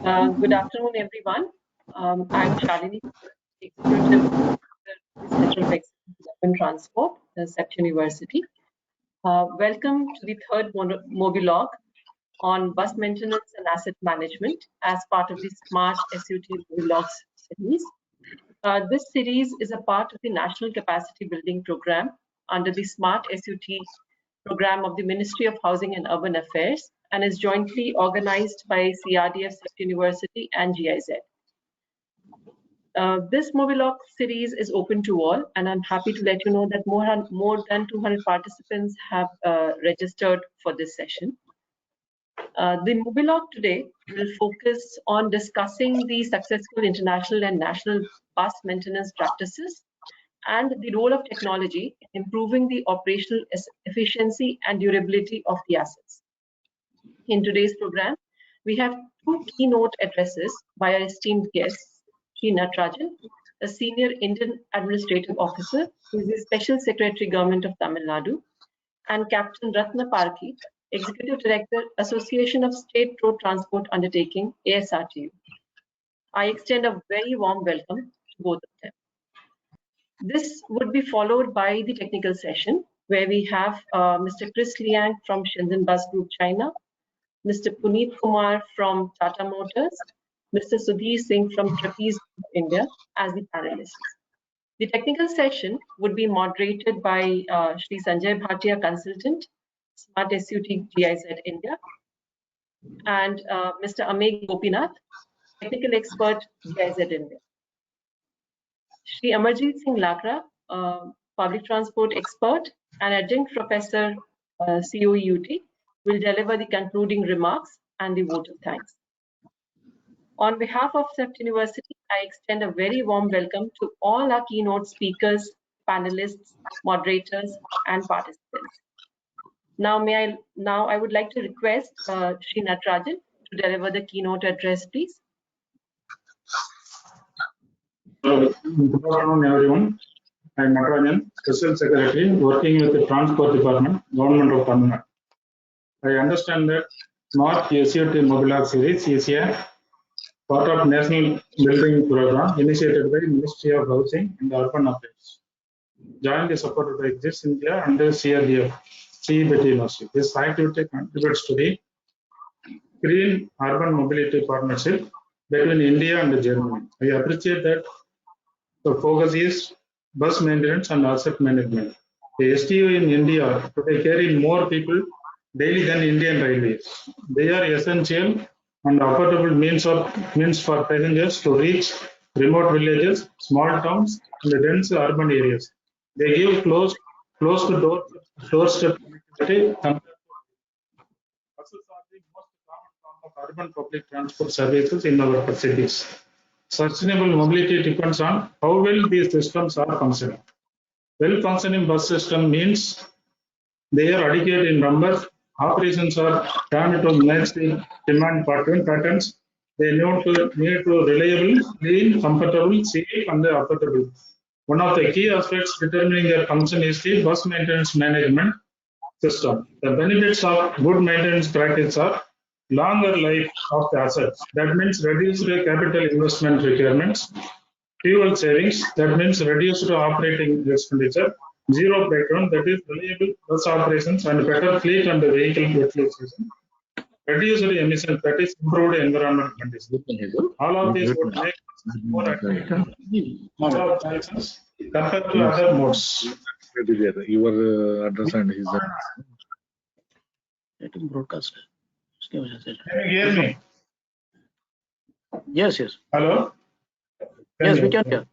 Good afternoon, everyone. I'm Shalini, Executive Director, Center of Excellence in Urban Transport, CEPT University. Welcome to the third Mobilogue on bus maintenance and asset management as part of the Smart SUT Mobilogues series. This series is a part of the National Capacity Building Program under the Smart SUT program of the Ministry of Housing and Urban Affairs and is jointly organized by CRDF University and GIZ. This Mobilogue series is open to all, and I'm happy to let you know that more than 200 participants have registered for this session. The Mobilogue today will focus on discussing the successful international and national bus maintenance practices and the role of technology in improving the operational efficiency and durability of the assets. In today's program, we have two keynote addresses by our esteemed guests, Sri Natarajan, a senior Indian administrative officer who is the Special Secretary Government of Tamil Nadu, and Captain Ratna Parki, Executive Director, Association of State Road Transport Undertaking, ASRTU. I extend a very warm welcome to both of them. This would be followed by the technical session, where we have Mr. Chris Liang from Shenzhen Bus Group, China, Mr. Puneet Kumar from Tata Motors, Mr. Sudhir Singh from Trapeze India as the panelists. The technical session would be moderated by Sri Sanjay Bhatia, Consultant, Smart SUT GIZ India, and Mr. Amey Gopinath, Technical Expert, GIZ India. Sri Amarjeet Singh Lakra, Public Transport Expert and Adjunct Professor, COEUT, will deliver the concluding remarks and the vote of thanks. On behalf of CEPT University, I extend a very warm welcome to all our keynote speakers, panelists, moderators, and participants. Now, I would like to request Sri Natarajan to deliver the keynote address, please. Good afternoon, everyone. I am Natarajan, Special Secretary working with the Transport Department, Government of Tamil Nadu. I understand that Smart SUT Mobilogue series is a part of National Building Program initiated by Ministry of Housing and Urban Affairs, jointly supported by GIZ India and CRDF, CEPT University. This activity contributes to the Green Urban Mobility Partnership between India and Germany. I appreciate that the focus is bus maintenance and asset management. The STU in India today carry more people daily than Indian Railways. They are essential and affordable means for passengers to reach remote villages, small towns, and dense urban areas. They give close to doorstep connectivity. Buses are the most common form of urban public transport services in our cities. Sustainable mobility depends on how well these systems are functioning. Well-functioning bus system means they are adequate in numbers. Operations are turned to match the demand patterns. They need to reliable, clean, comfortable, safe, and affordable. One of the key aspects determining their function is the bus maintenance management system. The benefits of good maintenance practice are longer life of the assets. That means reduced capital investment requirements, fuel savings. That means reduced operating expenditure, zero breakdown. That is reliable bus operations and better fleet and vehicle utilization. Reduced emissions. That is improved environment conditions. All of these would make more attractive compared to other modes. Your address and his broadcast. Can you hear me? Yes. Hello? Yes, we can hear.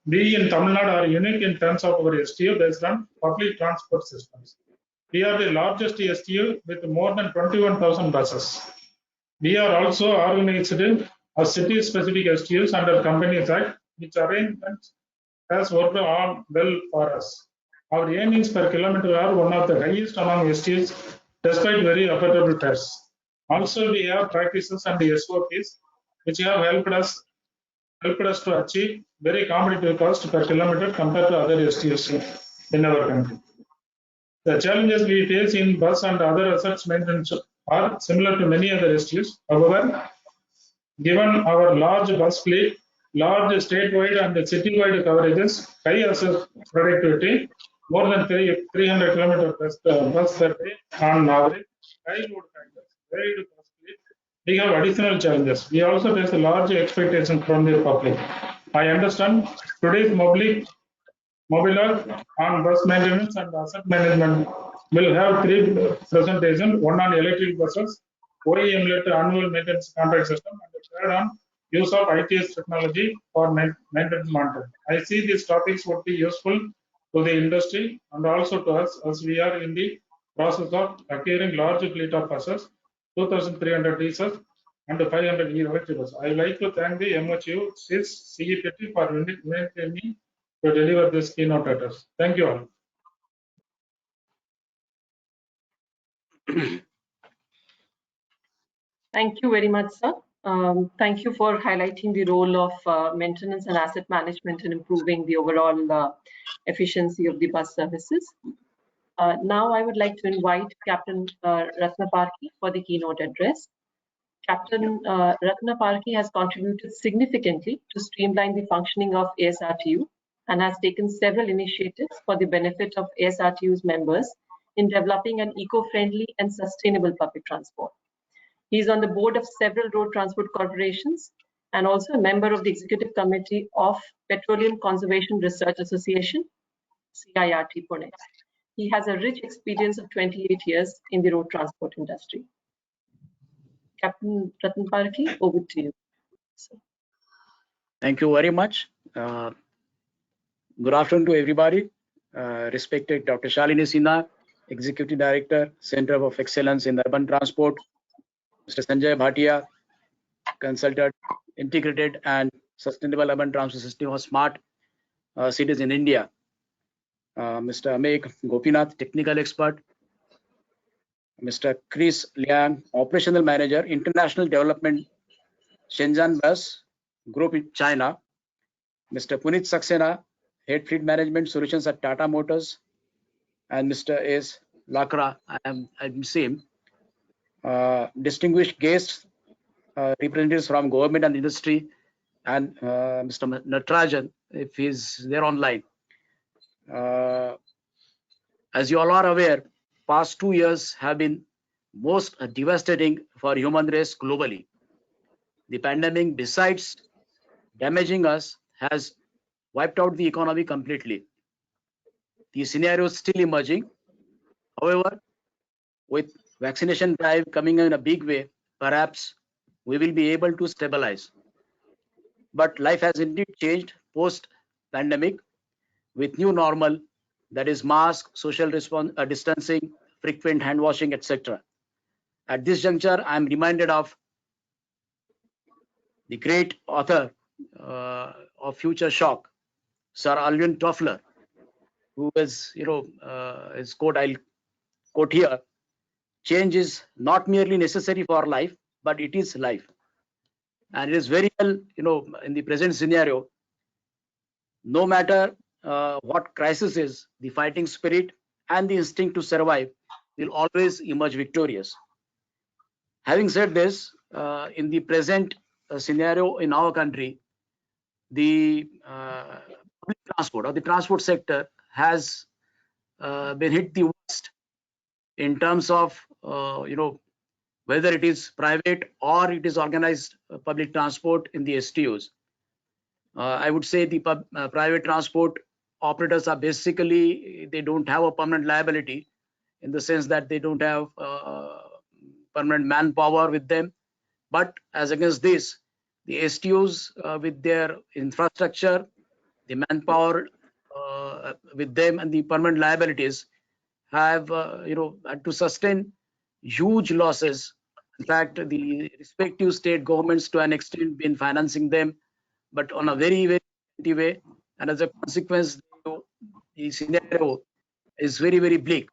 We in Tamil Nadu are unique in terms of our STU based on public transport systems. We are the largest STU with more than 21,000 buses. We are also organized as city-specific STUs under Companies Act, which arrangements has worked on well for us. Our earnings per kilometer are one of the highest among STUs, despite very affordable fares. Also, we have practices and SOPs which have helped us to achieve very competitive cost per kilometer compared to other STUs in our country. The challenges we face in bus and other assets maintenance are similar to many other STUs. However, given our large bus fleet, large statewide and citywide coverages, high asset productivity, more than 300 kilometers bus per day on average, high load factors, wide bus fleet, we have additional challenges. We also face a large expectation from the public. I understand today's Mobilogues on bus maintenance and asset management will have three presentations, one on electric buses, OEM-led annual maintenance contract system, and the third on use of ITS technology for maintenance monitoring. I see these topics would be useful to the industry and also to us, as we are in the process of acquiring large fleet of buses, 2,300 diesels and 500 electric buses. I would like to thank the MHU, CIS, CEPT for inviting me to deliver this keynote address. Thank you all. Thank you very much, sir. Thank you for highlighting the role of maintenance and asset management in improving the overall efficiency of the bus services. Now I would like to invite Captain Ratnaparki for the keynote address. Captain Ratnaparki has contributed significantly to streamline the functioning of ASRTU and has taken several initiatives for the benefit of ASRTU's members in developing an eco-friendly and sustainable public transport. He is on the board of several road transport corporations and also a member of the executive committee of Petroleum Conservation Research Association, CIRT Pune. He has a rich experience of 28 years in the road transport industry. Captain Ratnaparki, over to you. Thank you very much. Good afternoon to everybody. Respected Dr. Shalini Sinha, Executive Director, Center of Excellence in Urban Transport, Mr. Sanjay Bhatia, Consultant, Integrated and Sustainable Urban Transport System of Smart Cities in India, Mr. Amek Gopinath, Technical Expert, Mr. Chris Liang, Operational Manager, International Development, Shenzhen Bus Group in China, Mr. Punit Saxena, Head Fleet Management Solutions at Tata Motors, and Mr. S. Lakra, I'm same. Distinguished guests, representatives from government and industry, and Mr. Natarajan, if he's there online. As you all are aware, past 2 years have been most devastating for human race globally. The pandemic, besides damaging us, has wiped out the economy completely. The scenario is still emerging. However, with vaccination drive coming in a big way, perhaps we will be able to stabilize. But life has indeed changed post-pandemic with new normal, that is mask, social distancing, frequent hand washing, etc. At this juncture, I am reminded of the great author of Future Shock, Sir Alvin Toffler, who is, his quote, I'll quote here: change is not merely necessary for life, but it is life. And it is very well, in the present scenario, no matter what crisis is, the fighting spirit and the instinct to survive will always emerge victorious. Having said this, in the present scenario in our country, the public transport or the transport sector has been hit the worst in terms of whether it is private or it is organized public transport in the STUs. I would say the private transport operators are basically, they don't have a permanent liability in the sense that they don't have permanent manpower with them. But as against this, the STUs with their infrastructure, the manpower with them, and the permanent liabilities have had to sustain huge losses. In fact, the respective state governments to an extent been financing them, but on a very, very way, and as a consequence, the scenario is very, very bleak.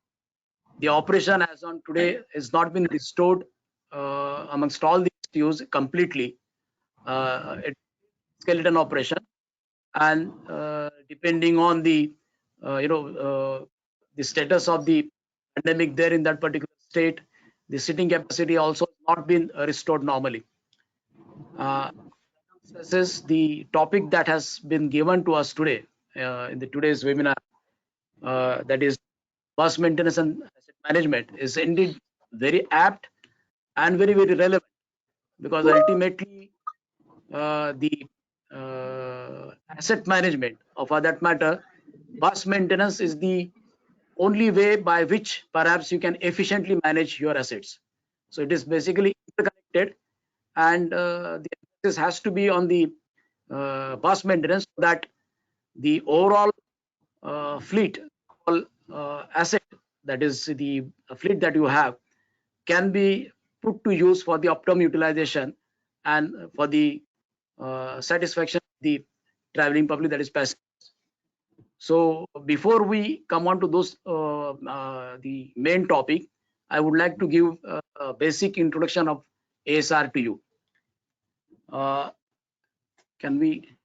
The operation as on today has not been restored amongst all the STUs completely. It's skeleton operation, and depending on the the status of the pandemic there in that particular state, the seating capacity also not been restored normally. This is the topic that has been given to us today in today's webinar, that is bus maintenance and asset management, is indeed very apt and very relevant, because ultimately the asset management, or for that matter bus maintenance, is the only way by which perhaps you can efficiently manage your assets. So it is basically interconnected, and the emphasis has to be on the bus maintenance, so that the overall fleet, all asset, that is the fleet that you have, can be put to use for the optimum utilization and for the satisfaction of the traveling public, that is passengers. So before we come on to those the main topic, I would like to give a basic introduction of ASR to you. Can we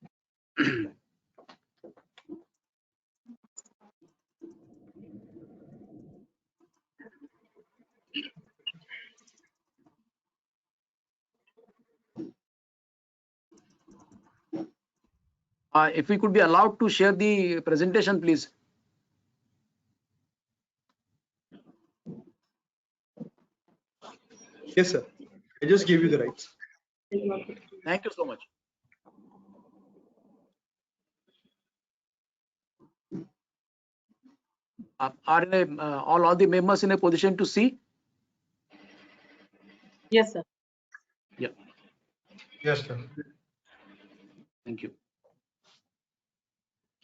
if we could be allowed to share the presentation, please. Yes, sir. I just gave you the rights. Thank you so much. Are all the members in a position to see? Yes, sir. Yeah. Yes, sir. Thank you.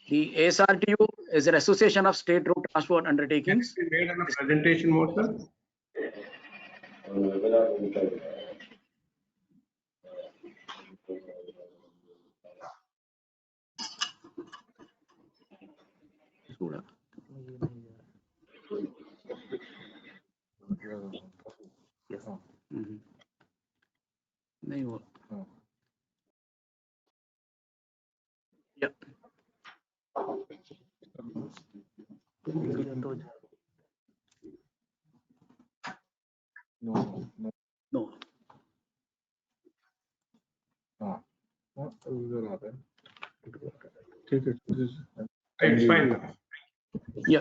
The ASRTU is an association of state road transport undertakings. Can we made on a presentation mode, sir? नहीं हुआ. Yeah. No. It's fine. Yeah.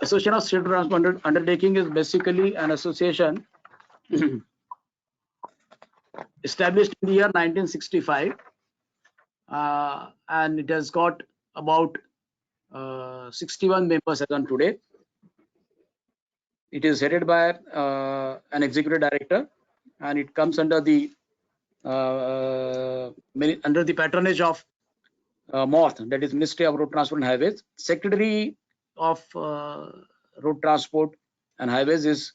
Association of State Transport Undertaking is basically an association established in the year 1965, and it has got about 61 members as on today. It is headed by an executive director, and it comes under the patronage of MORTH, that is Ministry of Road Transport and Highways. Secretary of Road Transport and Highways is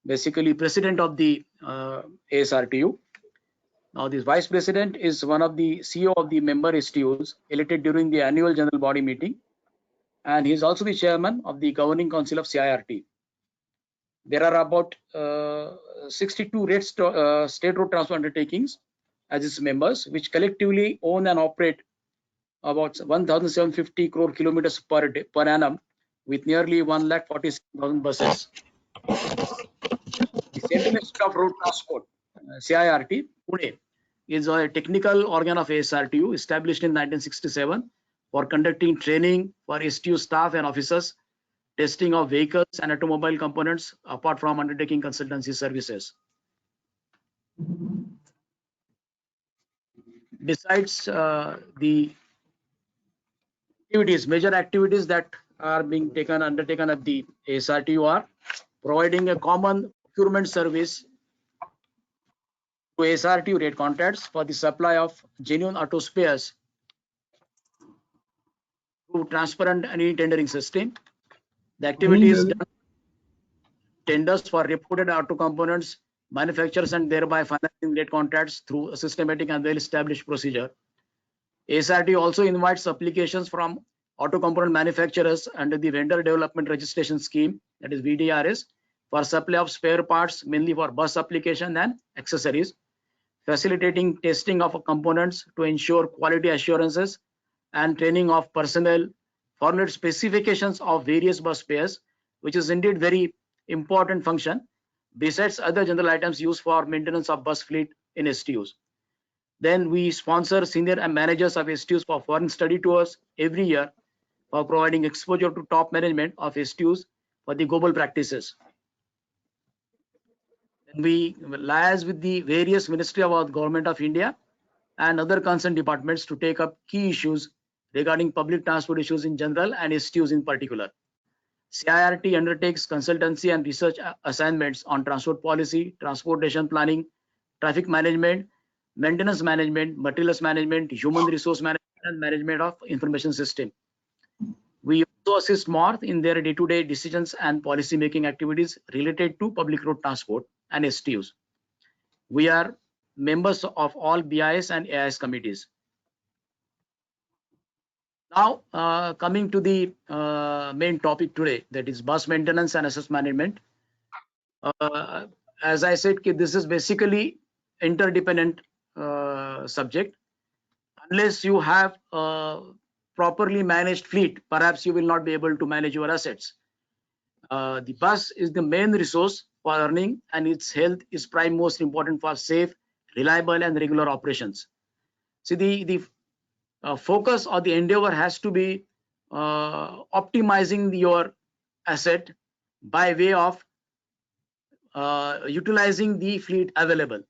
basically president of the ASRTU. Now, this vice president is one of the CEO of the member STUs elected during the annual general body meeting, and he is also the chairman of the governing council of CIRT. There are about 62 state road transport undertakings as its members, which collectively own and operate about 1,750 crore kilometers per annum, with nearly 1,47,000 buses. The Central Institute of Road Transport, CIRT, Pune, is a technical organ of ASRTU established in 1967 for conducting training for STU staff and officers, testing of vehicles and automobile components, apart from undertaking consultancy services. Besides the activities, major activities that are being undertaken at the ASRTU are providing a common procurement service to ASRTU rate contracts for the supply of genuine auto spares through transparent and e-tendering system. The activity is done tenders for reported auto components manufacturers, and thereby financing rate contracts through a systematic and well-established procedure. ASRTU also invites applications from auto component manufacturers under the Vendor Development Registration Scheme, that is VDRS, for supply of spare parts, mainly for bus application and accessories, facilitating testing of components to ensure quality assurances, and training of personnel, formulate specifications of various bus spares, which is indeed very important function, besides other general items used for maintenance of bus fleet in STUs. Then we sponsor senior and managers of STUs for foreign study tours every year for providing exposure to top management of STUs for the global practices. Then we liaise with the various ministry of our government of India and other concerned departments to take up key issues regarding public transport issues in general and STUs in particular. CIRT undertakes consultancy and research assignments on transport policy, transportation planning, traffic management, maintenance management, materials management, human resource management, and management of information system. We also assist MORTH in their day-to-day decisions and policy-making activities related to public road transport and STUs. We are members of all BIS and AIS committees. Now, coming to the main topic today, that is bus maintenance and asset management. As I said, this is basically interdependent subject. Unless you have a properly managed fleet, perhaps you will not be able to manage your assets. The bus is the main resource for earning, and its health is prime most important for safe, reliable, and regular operations. See, the focus or the endeavor has to be optimizing your asset by way of utilizing the fleet available.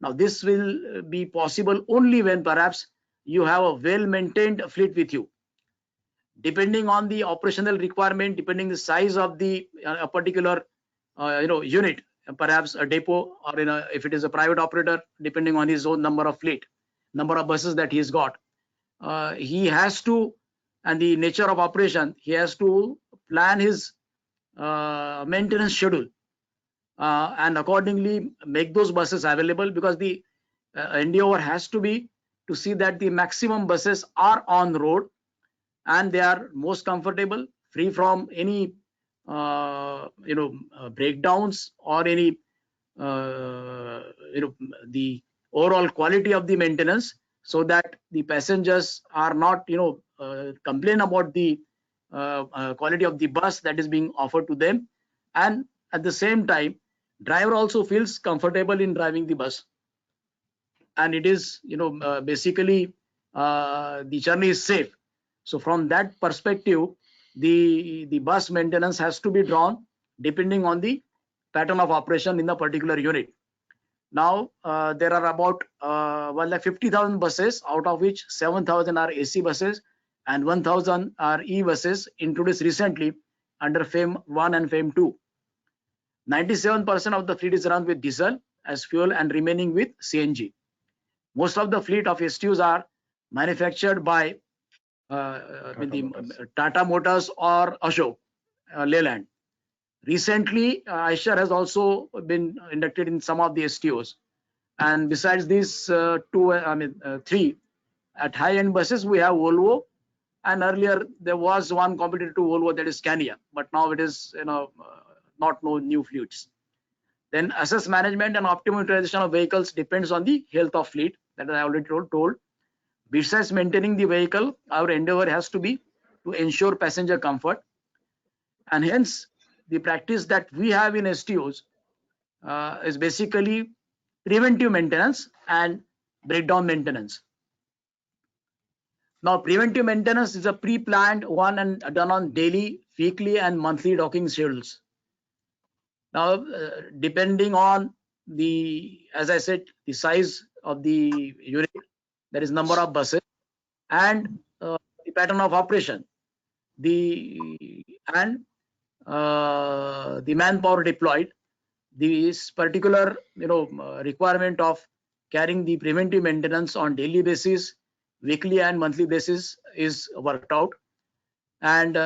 Now, this will be possible only when perhaps you have a well-maintained fleet with you. Depending on the operational requirement, depending the size of the a particular unit, perhaps a depot, or if it is a private operator, depending on his own number of fleet, number of buses that he's got, he has to, and the nature of operation, he has to plan his maintenance schedule and accordingly make those buses available, because the endeavor has to be to see that the maximum buses are on the road and they are most comfortable, free from any breakdowns or any the overall quality of the maintenance, so that the passengers are not complain about the quality of the bus that is being offered to them, and at the same time driver also feels comfortable in driving the bus, and it is basically the journey is safe. So from that perspective, the bus maintenance has to be drawn depending on the pattern of operation in the particular unit. Now there are about 150,000 buses, out of which 7,000 are AC buses and 1,000 are E buses introduced recently under FAME 1 and FAME 2. 97% of the fleet is run with diesel as fuel and remaining with CNG. Most of the fleet of STUs are manufactured by Tata Motors or Ashok Leyland. Recently, Eicher has also been inducted in some of the STUs. And besides these three, at high-end buses, we have Volvo. And earlier, there was one competitor to Volvo, that is Scania. But now it is, not no new fleets. Then assets management and optimal utilization of vehicles depends on the health of fleet, that I already told. Besides maintaining the vehicle, our endeavor has to be to ensure passenger comfort, and hence the practice that we have in STUs is basically preventive maintenance and breakdown maintenance. Now, preventive maintenance is a pre-planned one and done on daily, weekly, and monthly docking schedules. Now, depending on the, as I said, the size of the unit, that is number of buses, and the pattern of operation, the manpower deployed, this particular requirement of carrying the preventive maintenance on daily basis, weekly and monthly basis is worked out, and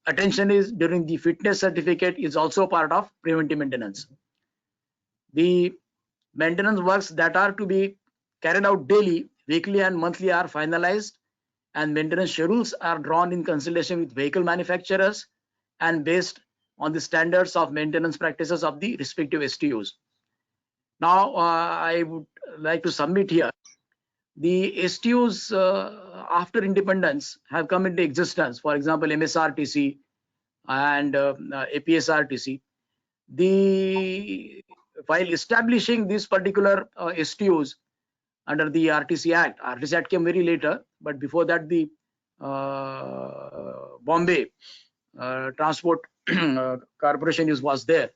attention is during the fitness certificate is also part of preventive maintenance. The maintenance works that are to be carried out daily, weekly, and monthly are finalized, and maintenance schedules are drawn in consultation with vehicle manufacturers and based on the standards of maintenance practices of the respective STUs. Now, I would like to submit here the STUs after independence have come into existence. For example, MSRTC, and APSRTC. While establishing these particular STOs under the RTC Act, RTC Act came very later, but before that the Bombay Transport Corporation was there.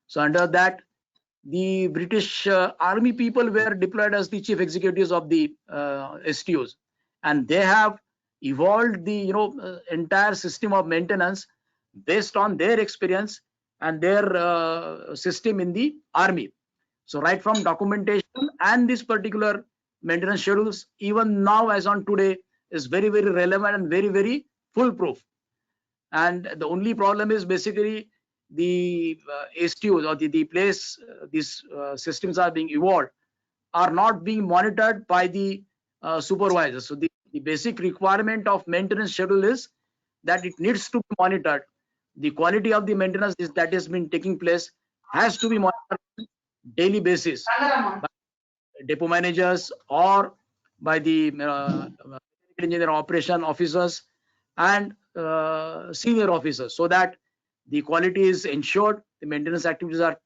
So under that, the British Army people were deployed as the chief executives of the STOs, and they have evolved the entire system of maintenance based on their experience and their system in the army. So right from documentation and this particular maintenance schedules, even now as on today, is very relevant and very foolproof. And the only problem is basically the STOs or the place these systems are being evolved are not being monitored by the supervisors. So the basic requirement of maintenance schedule is that it needs to be monitored. The quality of the maintenance that has been taking place has to be monitored on daily basis by depot managers or by the engineer operation officers and senior officers, so that the quality is ensured, the maintenance activities are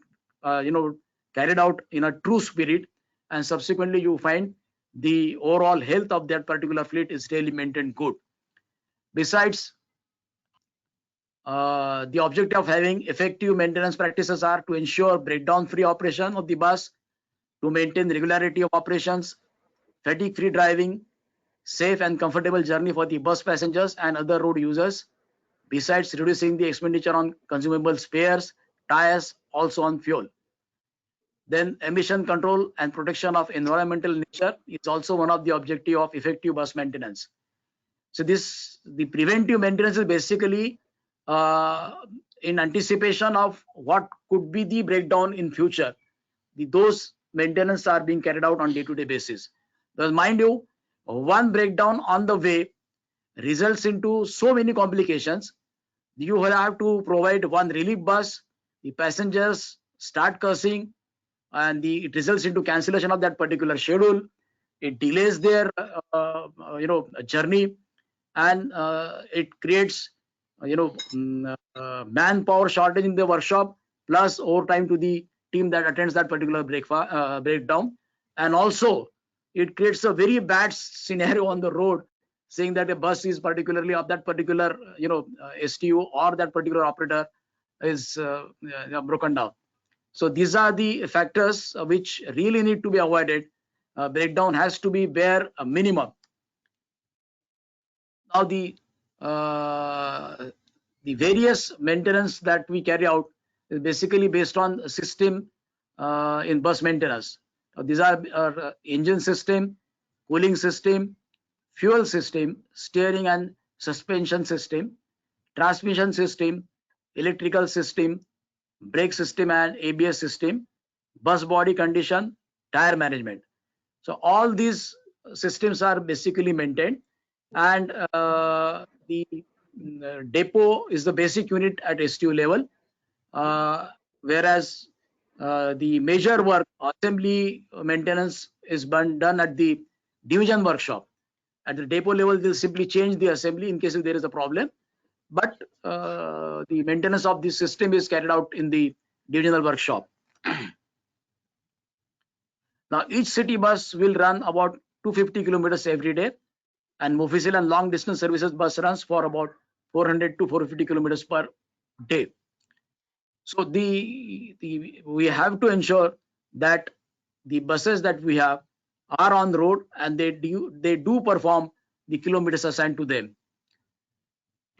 carried out in a true spirit, and subsequently you find the overall health of that particular fleet is really maintained good. Besides, the objective of having effective maintenance practices are to ensure breakdown free operation of the bus, to maintain regularity of operations, fatigue free driving, safe and comfortable journey for the bus passengers and other road users, besides reducing the expenditure on consumable spares, tires, also on fuel. Then emission control and protection of environmental nature is also one of the objective of effective bus maintenance. So the preventive maintenance is basically in anticipation of what could be the breakdown in future. Those maintenance are being carried out on day-to-day basis. Because mind you, one breakdown on the way results into so many complications. You will have to provide one relief bus, the passengers start cursing, and it results into cancellation of that particular schedule. It delays their journey, and it creates manpower shortage in the workshop, plus overtime to the team that attends that particular breakdown. And also it creates a very bad scenario on the road, saying that a bus is particularly of that particular STO or that particular operator is broken down. So these are the factors which really need to be avoided. Breakdown has to be bare a minimum. Now the various maintenance that we carry out is basically based on system in bus maintenance. These are engine system, cooling system, fuel system, steering and suspension system, transmission system, electrical system, brake system and ABS system, bus body condition, tire management. So all these systems are basically maintained, and the depot is the basic unit at STO level, whereas the major work, assembly maintenance, is done at the division workshop. At the depot level, they'll simply change the assembly in case if there is a problem, but the maintenance of the system is carried out in the divisional workshop. Now each city bus will run about 250 kilometers every day, and official and long distance services bus runs for about 400 to 450 kilometers per day. So we have to ensure that the buses that we have are on the road and they do perform the kilometers assigned to them,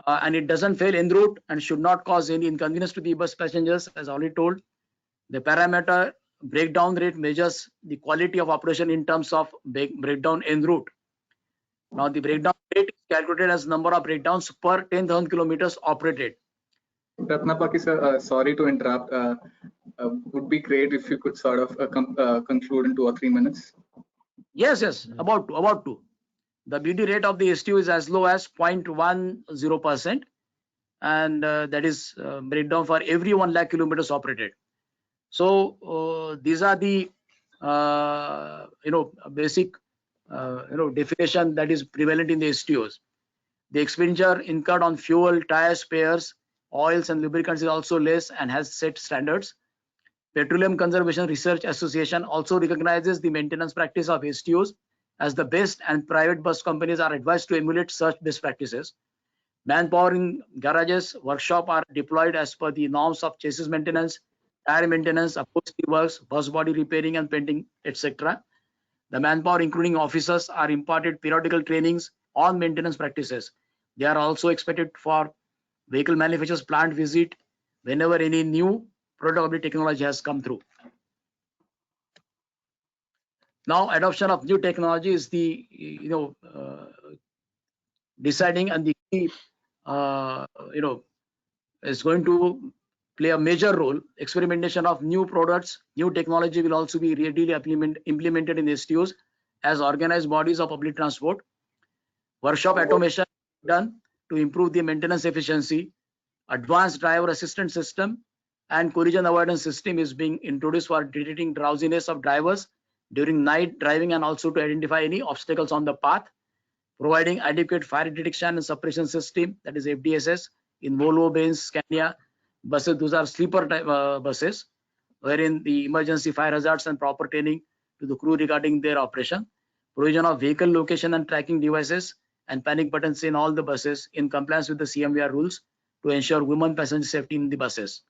and it doesn't fail en route and should not cause any inconvenience to the bus passengers. As already told, the parameter breakdown rate measures the quality of operation in terms of breakdown en route. Now the breakdown rate is calculated as number of breakdowns per 10,000 kilometers operated. Ratnapaki sir, sorry to interrupt. Would be great if you could sort of conclude in 2 or 3 minutes. Yes, about to. The BD rate of the STO is as low as 0.10%, and that is breakdown for every 1 lakh kilometers operated. So these are the basic definition that is prevalent in the STOs. The expenditure incurred on fuel, tires, spares, oils and lubricants is also less and has set standards. Petroleum Conservation Research Association also recognizes the maintenance practice of STOs as the best, and private bus companies are advised to emulate such best practices. Manpower in garages, workshop are deployed as per the norms of chassis maintenance, tire maintenance, upholstery works, bus body repairing and painting, etc. The manpower, including officers, are imparted periodical trainings on maintenance practices. They are also expected for vehicle manufacturers plant visit whenever any new product or technology has come through. Now, adoption of new technology is the deciding, and the key is going to play a major role. Experimentation of new products, new technology will also be readily implemented in STOs as organized bodies of public transport. Workshop automation done to improve the maintenance efficiency. Advanced driver assistance system and collision avoidance system is being introduced for detecting drowsiness of drivers during night driving and also to identify any obstacles on the path. Providing adequate fire detection and suppression system, that is FDSS, in Volvo, Benz, Scania buses. Those are sleeper type buses, wherein the emergency fire hazards and proper training to the crew regarding their operation. Provision of vehicle location and tracking devices and panic buttons in all the buses in compliance with the CMVR rules to ensure women passenger safety in the buses.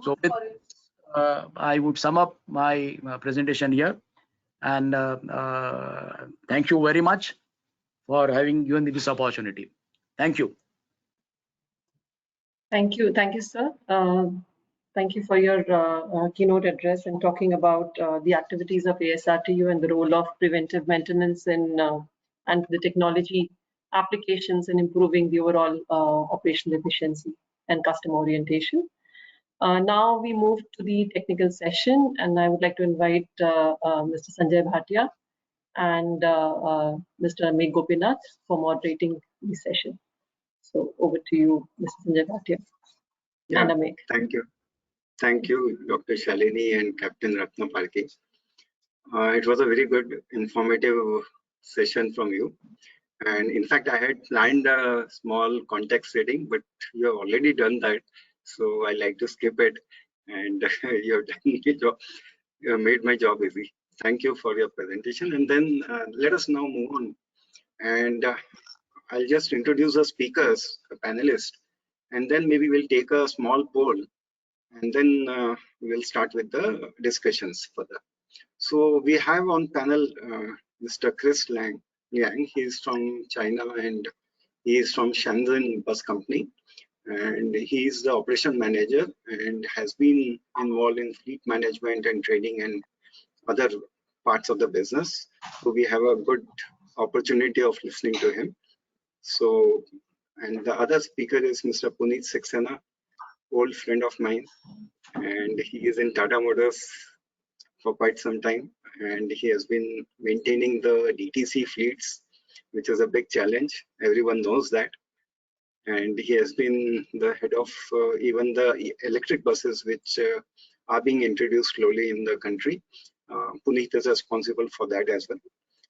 So with, I would sum up my presentation here, and thank you very much for having given me this opportunity. Thank you. Thank you, sir. Thank you for your keynote address and talking about the activities of ASRTU and the role of preventive maintenance in and the technology applications in improving the overall operational efficiency and customer orientation. Now we move to the technical session, and I would like to invite Mr. Sanjay Bhatia and Mr. Amit Gopinath for moderating the session. So over to you, Mr. Sanjay Bhatia. Yeah, and Amit. Thank you. Thank you, Dr. Shalini and Captain Ratna Parke. It was a very good, informative session from you. And in fact, I had planned a small context reading, but you have already done that. So I like to skip it. And you have done your job. You have made my job easy. Thank you for your presentation. And then let us now move on. And I'll just introduce the speakers, the panelists, and then maybe we'll take a small poll, and then we'll start with the discussions further. So we have on panel Mr. Chris Liang. He is from China and he is from Shenzhen Bus Company, and he is the operation manager and has been involved in fleet management and training and other parts of the business. So we have a good opportunity of listening to him. So, and the other speaker is Mr. Puneet Saxena, old friend of mine, and he is in Tata Motors for quite some time, and he has been maintaining the DTC fleets, which is a big challenge. Everyone knows that. And he has been the head of even the electric buses, which are being introduced slowly in the country. Puneet is responsible for that as well.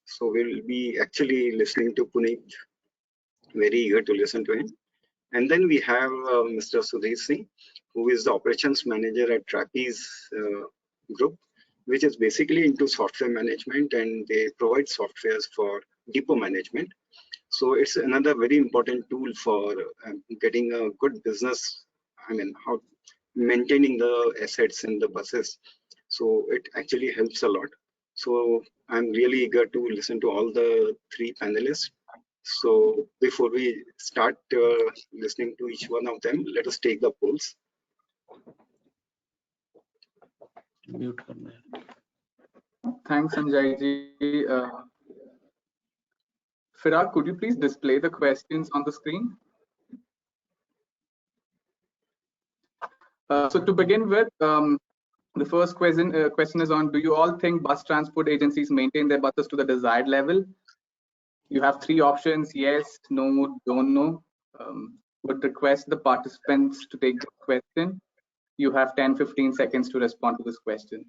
So we'll be actually listening to Puneet, very eager to listen to him. And then we have Mr. Sudhir Singh, who is the operations manager at Trapeze Group, which is basically into software management, and they provide softwares for depot management. So it's another very important tool for getting a good business, how maintaining the assets in the buses. So it actually helps a lot. So I'm really eager to listen to all the three panelists. So before we start listening to each one of them, let us take the polls. Thanks, Sanjay ji. Firaq, could you please display the questions on the screen? So to begin with, the first question is on: do you all think bus transport agencies maintain their buses to the desired level? You have three options: yes, no, don't know. Would request the participants to take the question. You have 10-15 seconds to respond to this question.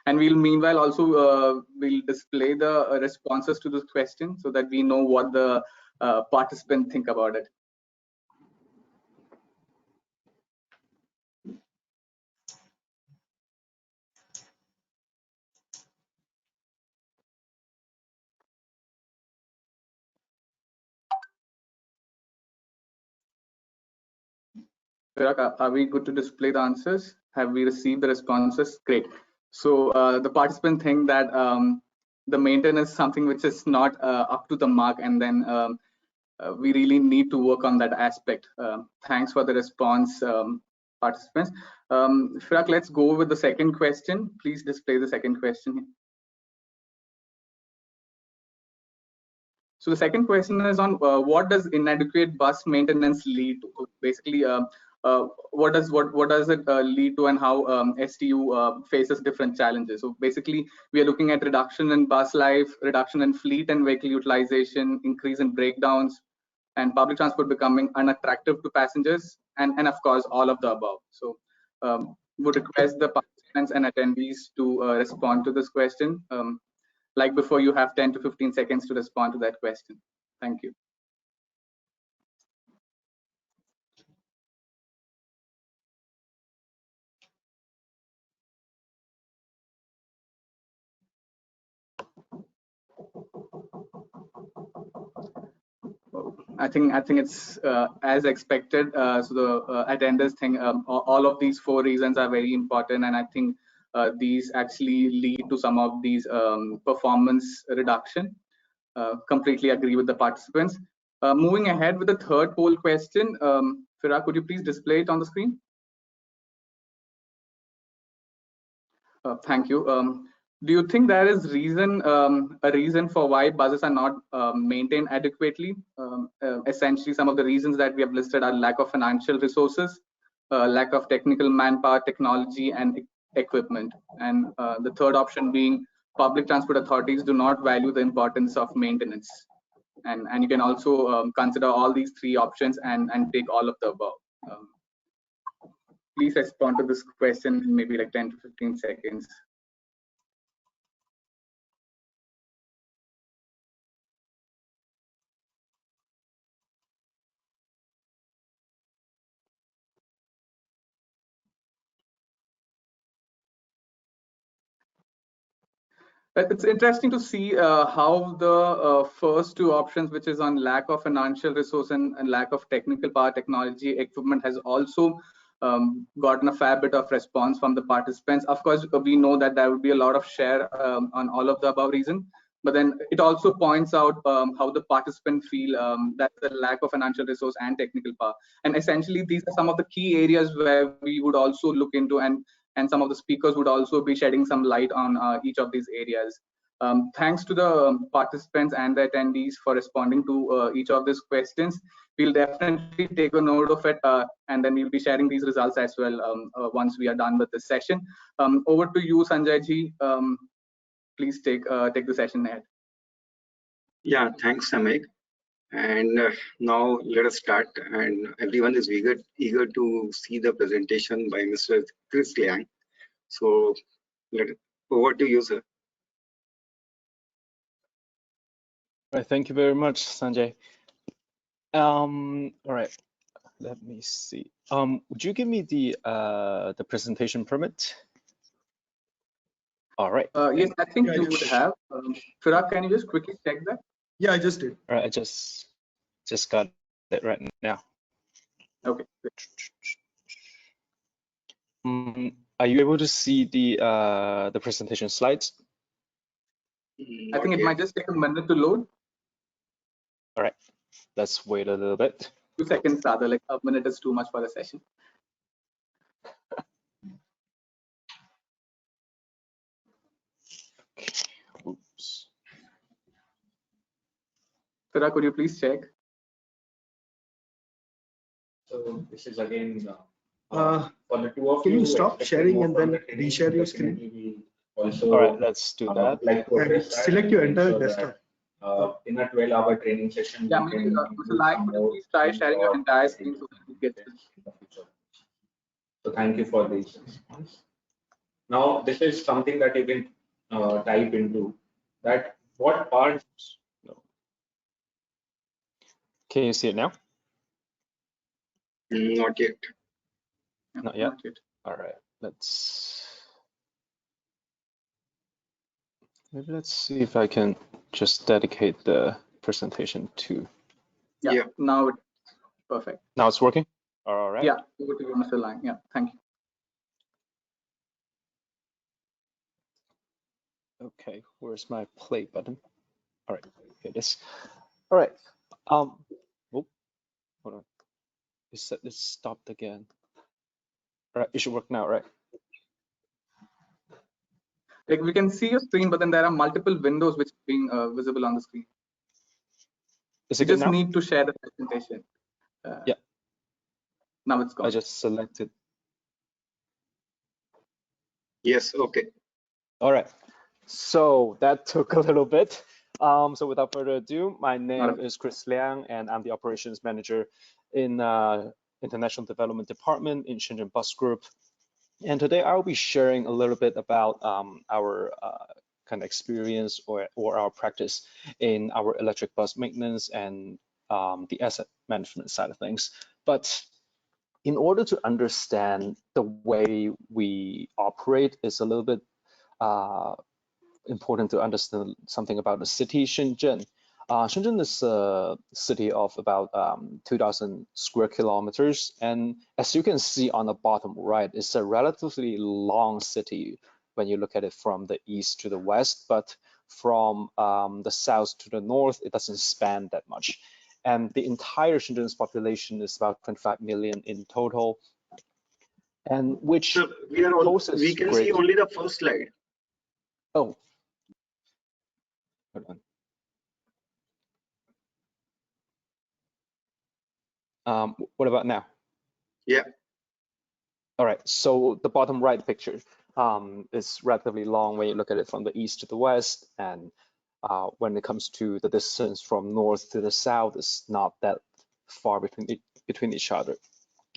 And we'll meanwhile also we'll display the responses to this question so that we know what the participants think about it. Chirag, are we good to display the answers? Have we received the responses? Great. So the participant think that the maintenance is something which is not up to the mark, and then we really need to work on that aspect. Thanks for the response, participants. Chirag, let's go with the second question. Please display the second question. So the second question is on what does inadequate bus maintenance lead to? So basically, what does it lead to, and how STU faces different challenges? So basically, we are looking at reduction in bus life, reduction in fleet and vehicle utilization, increase in breakdowns, and public transport becoming unattractive to passengers, and of course all of the above. So would request the participants and attendees to respond to this question. Like before, you have 10 to 15 seconds to respond to that question. Thank you. I think it's as expected. So the attenders think all of these 4 reasons are very important, and I think these actually lead to some of these performance reduction. Completely agree with the participants. Moving ahead with the third poll question, Chirag, could you please display it on the screen? Thank you. Do you think there is a reason for why buses are not maintained adequately? Essentially, some of the reasons that we have listed are lack of financial resources, lack of technical manpower, technology, and equipment. And the third option being public transport authorities do not value the importance of maintenance. And you can also consider all these 3 options and take all of the above. Please respond to this question in maybe like 10 to 15 seconds. It's interesting to see how the first 2 options, which is on lack of financial resource and lack of technical power, technology, equipment, has also gotten a fair bit of response from the participants. Of course, we know that there would be a lot of share on all of the above reasons, but then it also points out how the participants feel that the lack of financial resource and technical power. And essentially, these are some of the key areas where we would also look into, and some of the speakers would also be shedding some light on each of these areas. Thanks to the participants and the attendees for responding to each of these questions. We'll definitely take a note of it, and then we'll be sharing these results as well once we are done with this session. Over to you, Sanjay ji. Please take the session ahead. Yeah, thanks, Samik. And now let us start. And everyone is eager to see the presentation by Mr. Chris Liang. So over to you, sir. Right, thank you very much, Sanjay. All right, let me see. Would you give me the presentation permit? All right. Yes, I think you would have. Chirag, can you just quickly check that? Yeah, I just did. All right, I just got it right now. Okay. Are you able to see the presentation slides? I think it might just take a minute to load. All right, let's wait a little bit. 2 seconds rather, like a minute is too much for the session. Oops. Chirag, could you please check? So this is again For the 2 of Can you stop expecting sharing more and from then the training, reshare your definitely screen? we also All right, let's do that. like to And address that select your and entire ensure desktop. that, in a 12-hour training session, Yeah, we maybe can Mr. include Liang, some could you more please try sharing your entire screen so that we get this? in the future. So thank you for this response. Now this is something that you can type into that what parts. No. Can you see it now? Not yet. Not yet. Not yet. All right, let's see if I can just dedicate the presentation to. Yeah. Now it's perfect. Now it's working? All right. Yeah, over to you, Mr. Lang. Yeah, thank you. Okay, where's my play button? All right, here it is. All right. Oh, hold on. It's stopped again. All right, it should work now, right? Like we can see your screen, but then there are multiple windows which are being visible on the screen. Is You it good just now? need to share the presentation. Yeah. Now it's gone. I just selected. Yes, okay. All right. So that took a little bit. So without further ado, my name is Chris Liang, and I'm the operations manager in International Development Department in Shenzhen Bus Group. And today I'll be sharing a little bit about our kind of experience or our practice in our electric bus maintenance and the asset management side of things. But in order to understand the way we operate, it's a little bit important to understand something about the city Shenzhen. Shenzhen is a city of about 2,000 square kilometers. And as you can see on the bottom right, it's a relatively long city when you look at it from the east to the west, but from the south to the north, it doesn't span that much. And the entire Shenzhen's population is about 25 million in total, and which So we can see only the first slide. Oh, hold on. What about now? Yeah. All right, so the bottom right picture is relatively long when you look at it from the east to the west, and when it comes to the distance from north to the south, it's not that far between each other.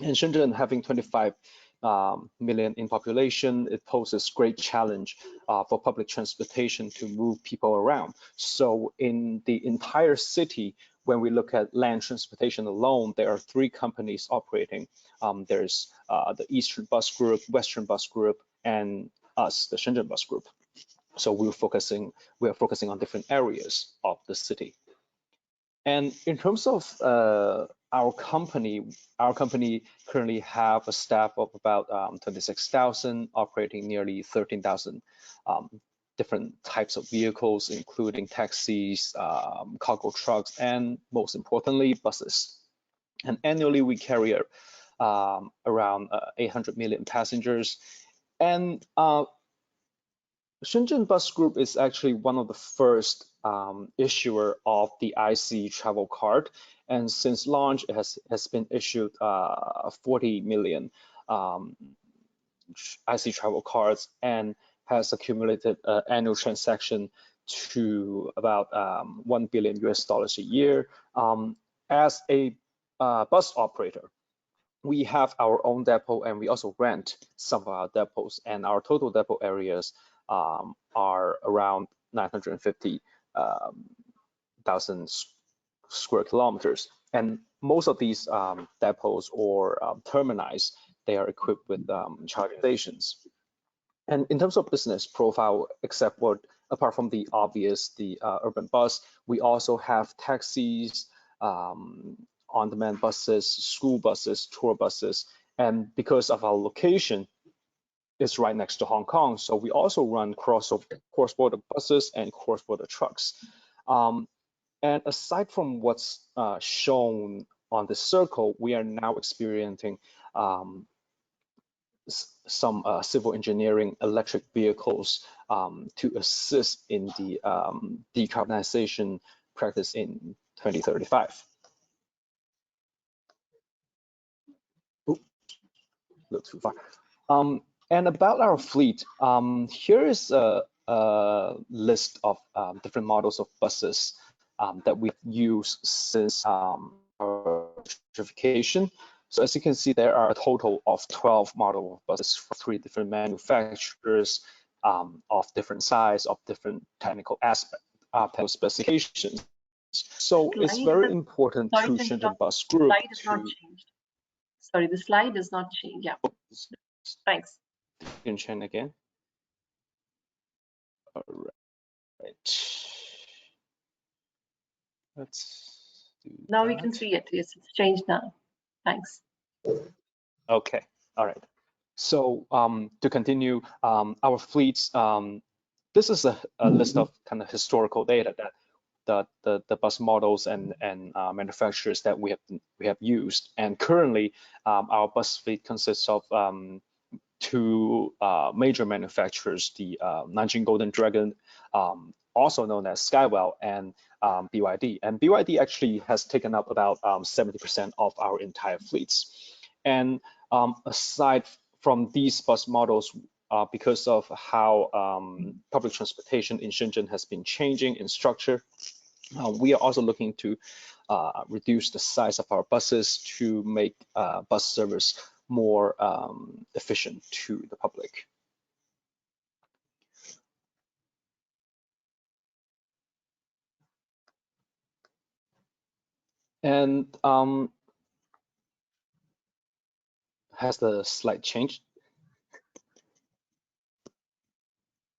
And Shenzhen having 25 million in population, it poses great challenge for public transportation to move people around. So in the entire city, when we look at land transportation alone, there are 3 companies operating. There's the Eastern Bus Group, Western Bus Group, and us, the Shenzhen Bus Group. So we are focusing on different areas of the city. And in terms of our company currently have a staff of about 26,000, operating nearly 13,000 different types of vehicles, including taxis, cargo trucks, and most importantly, buses. And annually, we carry around 800 million passengers. And Shenzhen Bus Group is actually one of the first issuer of the IC travel card, and since launch, it has been issued 40 million IC travel cards and has accumulated annual transaction to about $1 billion a year. As a bus operator, we have our own depot and we also rent some of our depots, and our total depot areas are around 950,000 square kilometers. And most of these depots or terminals, they are equipped with charging stations. And in terms of business profile, apart from the obvious, the urban bus, we also have taxis, on-demand buses, school buses, tour buses, and because of our location, it's right next to Hong Kong, so we also run cross-border buses and cross-border trucks. And aside from what's shown on the circle, we are now experiencing some civil engineering electric vehicles to assist in the decarbonization practice in 2035. Ooh, a little too far. And about our fleet, here is a list of different models of buses that we've used since our electrification. So as you can see, there are a total of 12 model of buses from 3 different manufacturers of different size, of different technical specifications. So it's very important to Shenzhen Bus Group. Slide is not changed. Sorry, the slide is not changed. Yeah. Thanks. You can change again. All right. Let's do Now that. we can see it. Yes, it's changed now. Thanks. Okay, all right. So to continue, our fleets, this is a list of kind of historical data that the bus models and manufacturers that we have used. And currently, our bus fleet consists of two major manufacturers, the Nanjing Golden Dragon, also known as Skywell, and BYD. And BYD actually has taken up about 70% of our entire fleets. And aside from these bus models, because of how public transportation in Shenzhen has been changing in structure, we are also looking to reduce the size of our buses to make bus service more efficient to the public. And has the slide changed?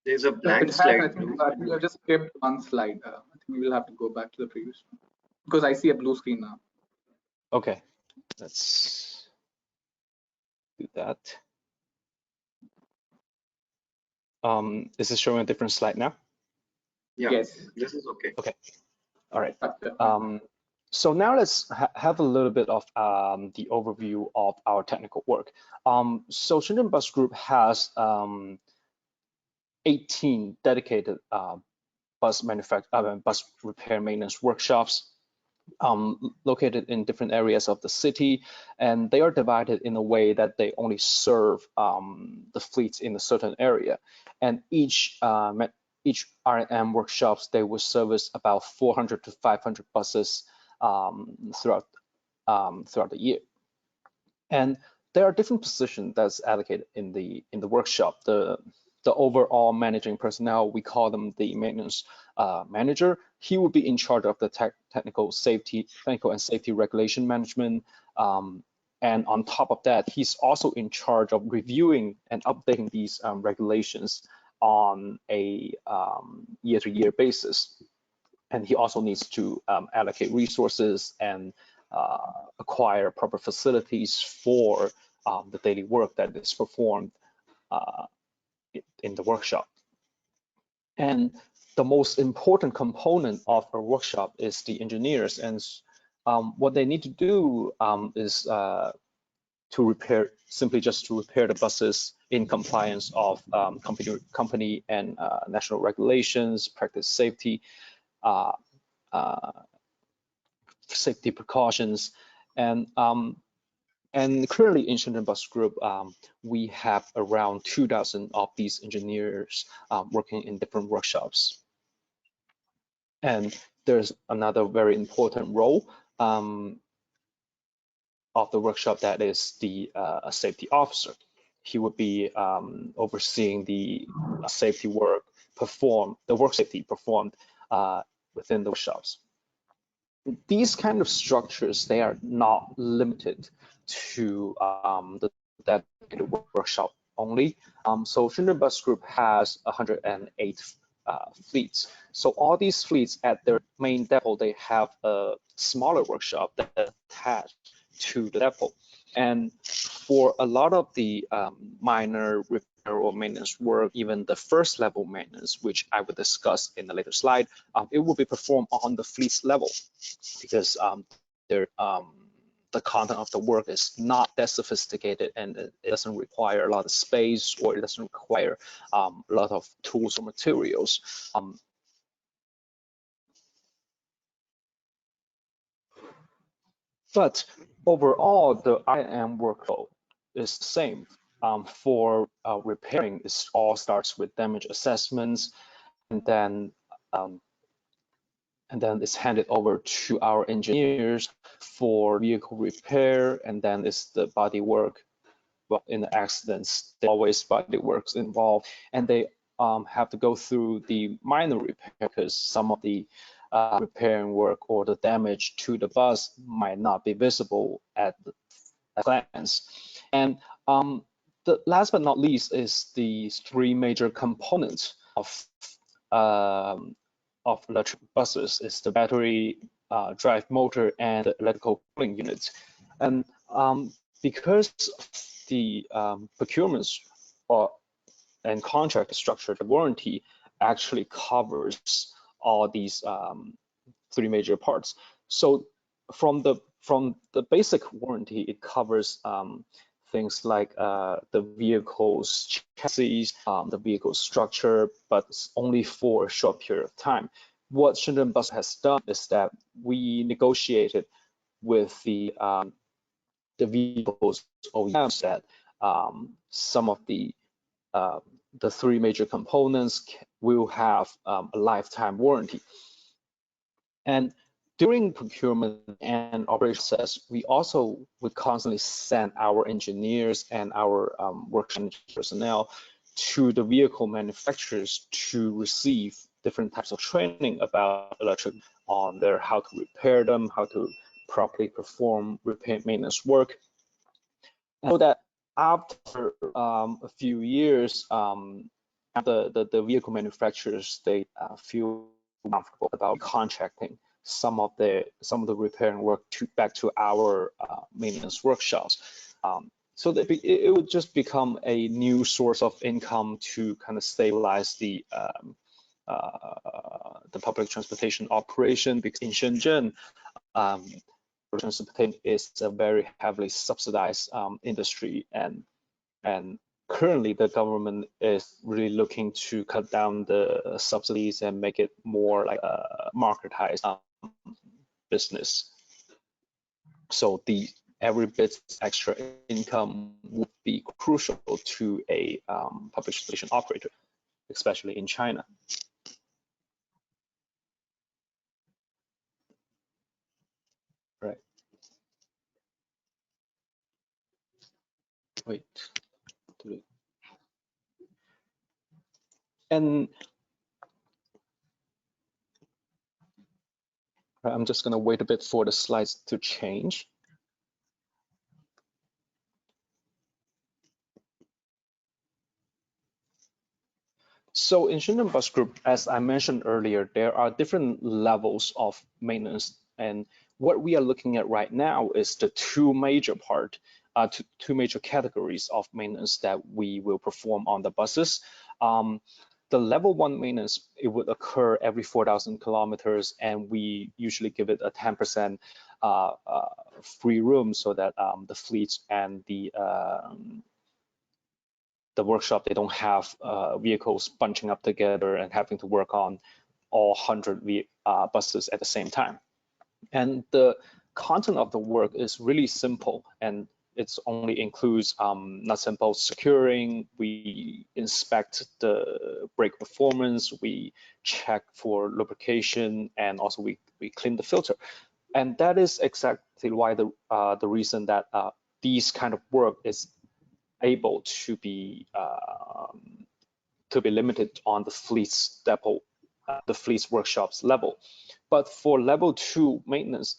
There's a blank It has, slide. I think you have just skipped one slide. I think we will have to go back to the previous one because I see a blue screen now. Okay, let's do that. Is this showing a different slide now? Yeah, Yes. this is okay. Okay, all right. So now let's have a little bit of the overview of our technical work. So Shenzhen Bus Group has 18 dedicated bus repair maintenance workshops located in different areas of the city, and they are divided in a way that they only serve the fleets in a certain area. And each R&M workshops, they will service about 400 to 500 buses throughout the year. And there are different positions that's allocated in the workshop. The overall managing personnel, we call them the maintenance manager. He will be in charge of the technical and safety regulation management. And on top of that, he's also in charge of reviewing and updating these regulations on a year-to-year basis. And he also needs to allocate resources and acquire proper facilities for the daily work that is performed in the workshop. And the most important component of a workshop is the engineers. And what they need to do is simply just to repair the buses in compliance of company and national regulations, practice safety, safety precautions, and currently in Shenzhen Bus Group, we have around 2,000 of these engineers working in different workshops. And there's another very important role of the workshop, that is the safety officer. He would be overseeing the safety work performed, the work safety performed within the workshops. These kind of structures, they are not limited to the dedicated workshop only. So Shenzhen Bus Group has 108 fleets. So all these fleets at their main depot, they have a smaller workshop that is attached to the depot. And for a lot of the minor repair or maintenance work, even the first level maintenance, which I will discuss in a later slide, it will be performed on the fleet's level, because the content of the work is not that sophisticated, and it doesn't require a lot of space, or it doesn't require a lot of tools or materials. But overall, the I&M workflow is the same. For repairing, it all starts with damage assessments, and then it's handed over to our engineers for vehicle repair, and then it's the body work. Well, in the accidents, there's always body works involved, and they have to go through the minor repair, because some of the repairing work or the damage to the bus might not be visible at the glance. And the last but not least is the three major components of electric buses. Is the battery, drive motor, and the electrical cooling unit. And because the procurements and contract structure, the warranty actually covers all these three major parts. So from the basic warranty, it covers things like the vehicle's chassis, the vehicle structure, but only for a short period of time. What Shenzhen Bus has done is that we negotiated with the vehicles OEMs that some of the three major components will have a lifetime warranty. And during procurement and operation process, we also would constantly send our engineers and our workshop personnel to the vehicle manufacturers to receive different types of training about electric on their how to repair them, how to properly perform repair maintenance work. And so that after a few years, the vehicle manufacturers, they feel comfortable about contracting some of the repair and work back to our maintenance workshops. So that it would just become a new source of income to kind of stabilize the public transportation operation, because in Shenzhen, transportation is a very heavily subsidized industry, and currently the government is really looking to cut down the subsidies and make it more like a marketized business. So every bit extra income would be crucial to a public transportation operator, especially in China. Right. Wait. And I'm just going to wait a bit for the slides to change. So in Shenzhen Bus Group, as I mentioned earlier, there are different levels of maintenance, and what we are looking at right now is the two major categories of maintenance that we will perform on the buses. The level 1 maintenance, it would occur every 4,000 kilometers, and we usually give it a 10% free room so that the fleets and the workshop, they don't have vehicles bunching up together and having to work on all 100 buses at the same time. And the content of the work is really simple, and it only includes nuts and bolts securing. We inspect the brake performance, we check for lubrication, and also we clean the filter. And that is exactly why the reason that these kind of work is able to be limited on the fleet's depot, the fleet's workshops level. But for level 2 maintenance,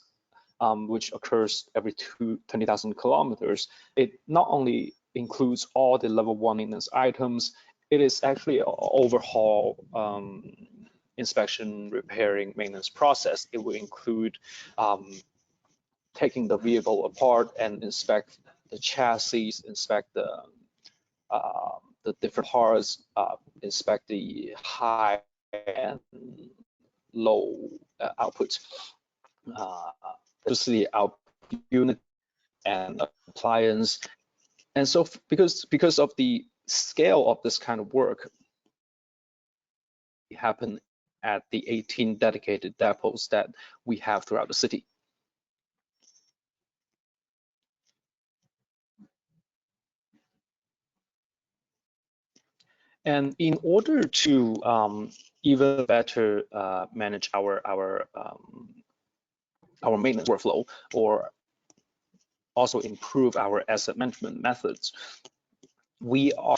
which occurs every 20,000 kilometers, it not only includes all the level 1 maintenance items, it is actually an overhaul inspection, repairing, maintenance process. It will include taking the vehicle apart and inspect the chassis, inspect the different parts, inspect the high and low outputs, especially output unit and appliance. And so because of the scale of this kind of work, it happen at the 18 dedicated depots that we have throughout the city. And in order to even better manage our maintenance workflow, or also improve our asset management methods, we are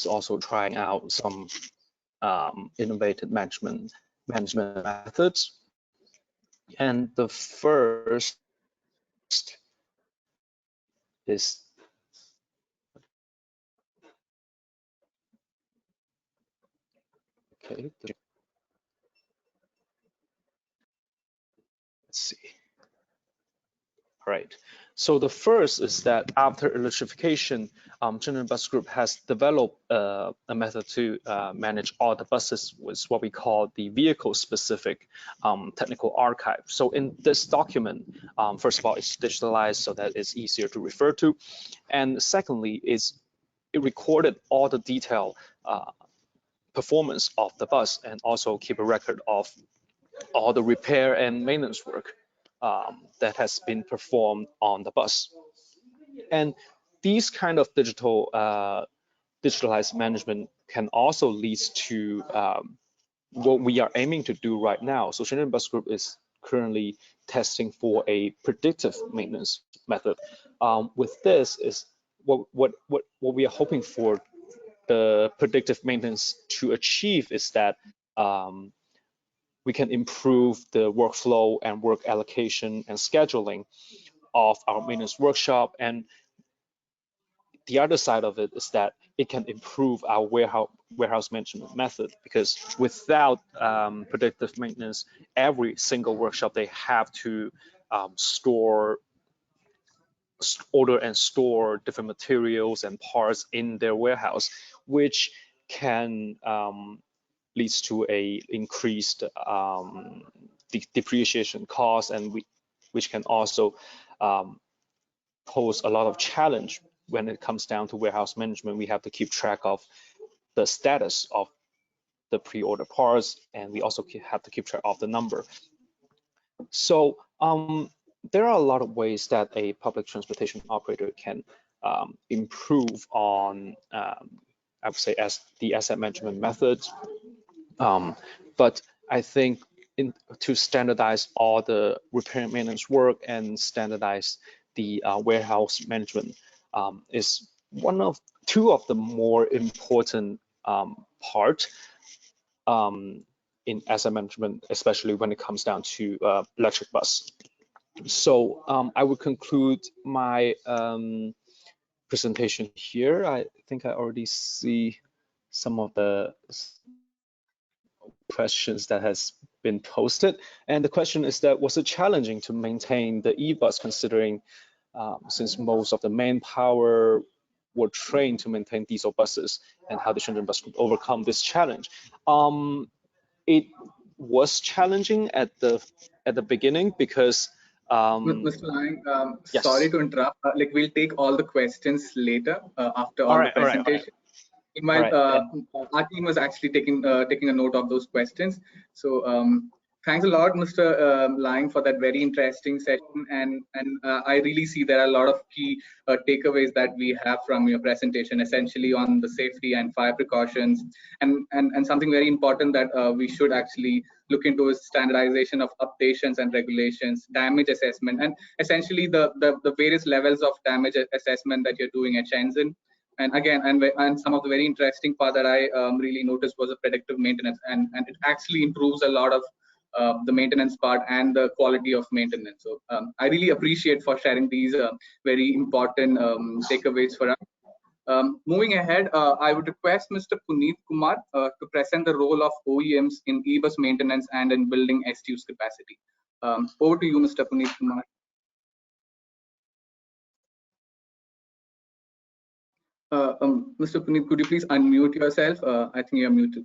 also trying out some innovative management methods. And the first is okay. Let's see. All right. So the first is that after electrification, Shenzhen Bus Group has developed a method to manage all the buses with what we call the vehicle-specific technical archive. So in this document, first of all, it's digitalized so that it's easier to refer to. And secondly, it recorded all the detailed performance of the bus and also keep a record of all the repair and maintenance work that has been performed on the bus. And these kind of digitalized management can also lead to what we are aiming to do right now. So Shenzhen Bus Group is currently testing for a predictive maintenance method. With this is what we are hoping for the predictive maintenance to achieve is that we can improve the workflow and work allocation and scheduling of our maintenance workshop. And the other side of it is that it can improve our warehouse management method, because without predictive maintenance, every single workshop, they have to order and store different materials and parts in their warehouse, which can leads to a increased depreciation cost, and which can also pose a lot of challenge when it comes down to warehouse management. We have to keep track of the status of the pre-order parts, and we also have to keep track of the number. So there are a lot of ways that a public transportation operator can improve on, I would say, as the asset management methods. But I think to standardize all the repair and maintenance work and standardize the warehouse management is two of the more important part in asset management, especially when it comes down to electric bus. So I will conclude my presentation here. I think I already see some of the questions that has been posted. And the question is that, was it challenging to maintain the e-bus, considering since most of the manpower were trained to maintain diesel buses, and how the Shenzhen Bus Group overcome this challenge? It was challenging at the beginning because Mr. Lang, yes. sorry to interrupt. Like, we'll take all the questions later after all the presentation. Meanwhile, our team was actually taking a note of those questions. So thanks a lot, Mr. Lang, for that very interesting session. And I really see there are a lot of key takeaways that we have from your presentation, essentially on the safety and fire precautions, and something very important that we should actually look into is standardization of updations and regulations, damage assessment, and essentially the various levels of damage assessment that you're doing at Shenzhen. And again, and some of the very interesting part that I really noticed was the predictive maintenance, and it actually improves a lot of the maintenance part and the quality of maintenance. So I really appreciate for sharing these very important takeaways for us. Moving ahead, I would request Mr. Puneet Kumar to present the role of OEMs in e-bus maintenance and in building STU's capacity. Over to you, Mr. Puneet Kumar. Mr. Puneet, could you please unmute yourself? I think you're muted.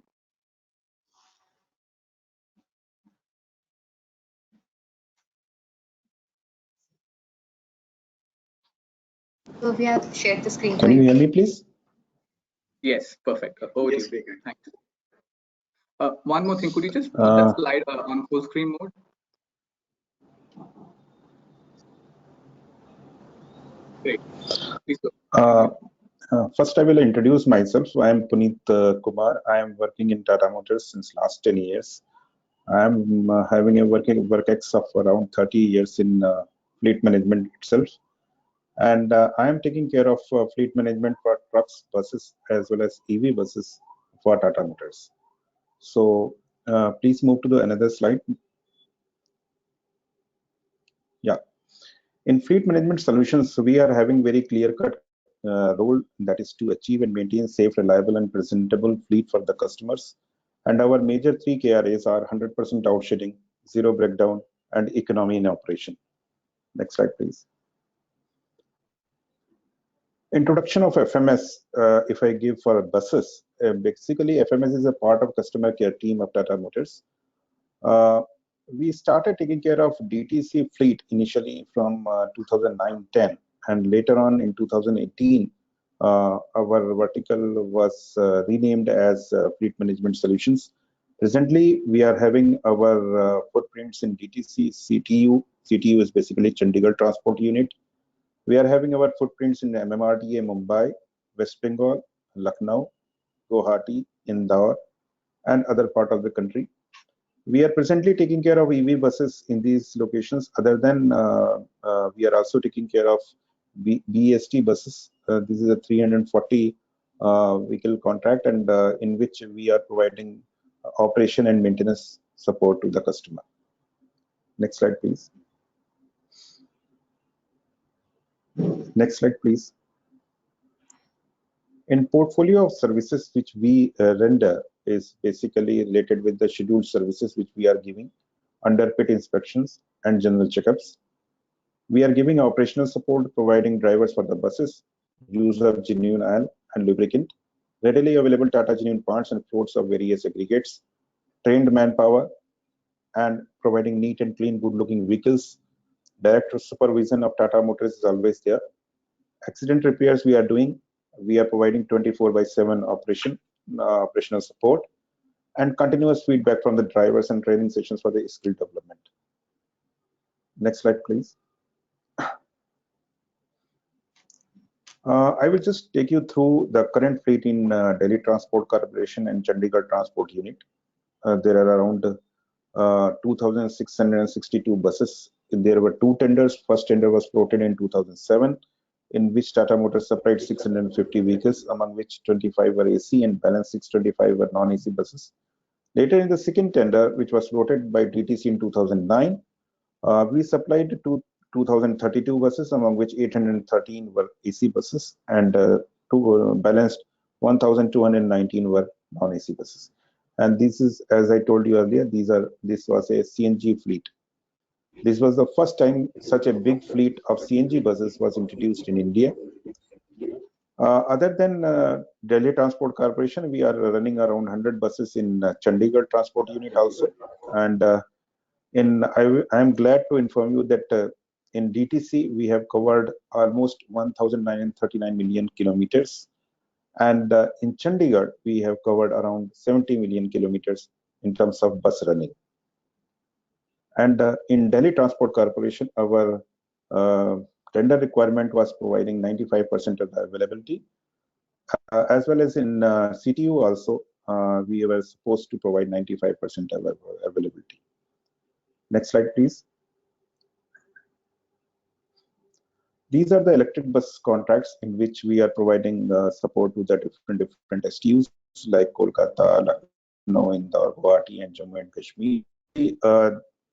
So we have shared the screen. Can you hear me, please? Yes, perfect. Over Yes, to you. we can. Thanks. One more thing, could you just put that slide on full screen mode? Great. Please go. First, I will introduce myself. So I am Puneet Kumar. I am working in Tata Motors since last 10 years. I am having a work ex of around 30 years in fleet management itself. And I am taking care of fleet management for trucks, buses, as well as EV buses for Tata Motors. So please move to the another slide. Yeah. In fleet management solutions, we are having very clear-cut role, that is to achieve and maintain safe, reliable, and presentable fleet for the customers. And our major 3 KRAs are 100% outshedding, zero breakdown, and economy in operation. Next slide, please. Introduction of FMS, if I give for buses, basically FMS is a part of customer care team of Tata Motors. We started taking care of DTC fleet initially from 2009-10, and later on in 2018, our vertical was renamed as Fleet Management Solutions. Presently, we are having our footprints in DTC, CTU. CTU is basically Chandigarh Transport Unit. We are having our footprints in MMRDA Mumbai, West Bengal, Lucknow, Guwahati, Indore, and other part of the country. We are presently taking care of EV buses in these locations. Other than we are also taking care of BEST buses. This is a 340 vehicle contract, and in which we are providing operation and maintenance support to the customer. Next slide, please. Next slide, please. In portfolio of services which we render is basically related with the scheduled services which we are giving under pit inspections and general checkups. We are giving operational support, providing drivers for the buses, use of genuine oil and lubricant, readily available Tata genuine parts and floats of various aggregates, trained manpower, and providing neat and clean, good-looking vehicles. Direct supervision of Tata Motors is always there. Accident repairs we are doing. We are providing 24/7 operational support, and continuous feedback from the drivers and training sessions for the skill development. Next slide, please. I will just take you through the current fleet in Delhi Transport Corporation and Chandigarh Transport Unit. There are around 2,662 buses. There were two tenders. First tender was floated in 2007, in which Tata Motors supplied 650 vehicles, among which 25 were AC and balance 625 were non-AC buses. Later in the second tender, which was floated by DTC in 2009, we supplied 2,032 buses, among which 813 were AC buses, and balanced 1,219 were non-AC buses. And this is, as I told you earlier, this was a CNG fleet. This was the first time such a big fleet of CNG buses was introduced in India. Other than Delhi Transport Corporation, we are running around 100 buses in Chandigarh Transport Unit also. And I am glad to inform you that in DTC, we have covered almost 1,939 million kilometers. And in Chandigarh, we have covered around 70 million kilometers in terms of bus running. And in Delhi Transport Corporation, our tender requirement was providing 95% of the availability. As well as in CTU also, we were supposed to provide 95% of availability. Next slide, please. These are the electric bus contracts in which we are providing support to the different STUs like Kolkata, Lucknow, Indore, Guwahati, and Jammu and Kashmir.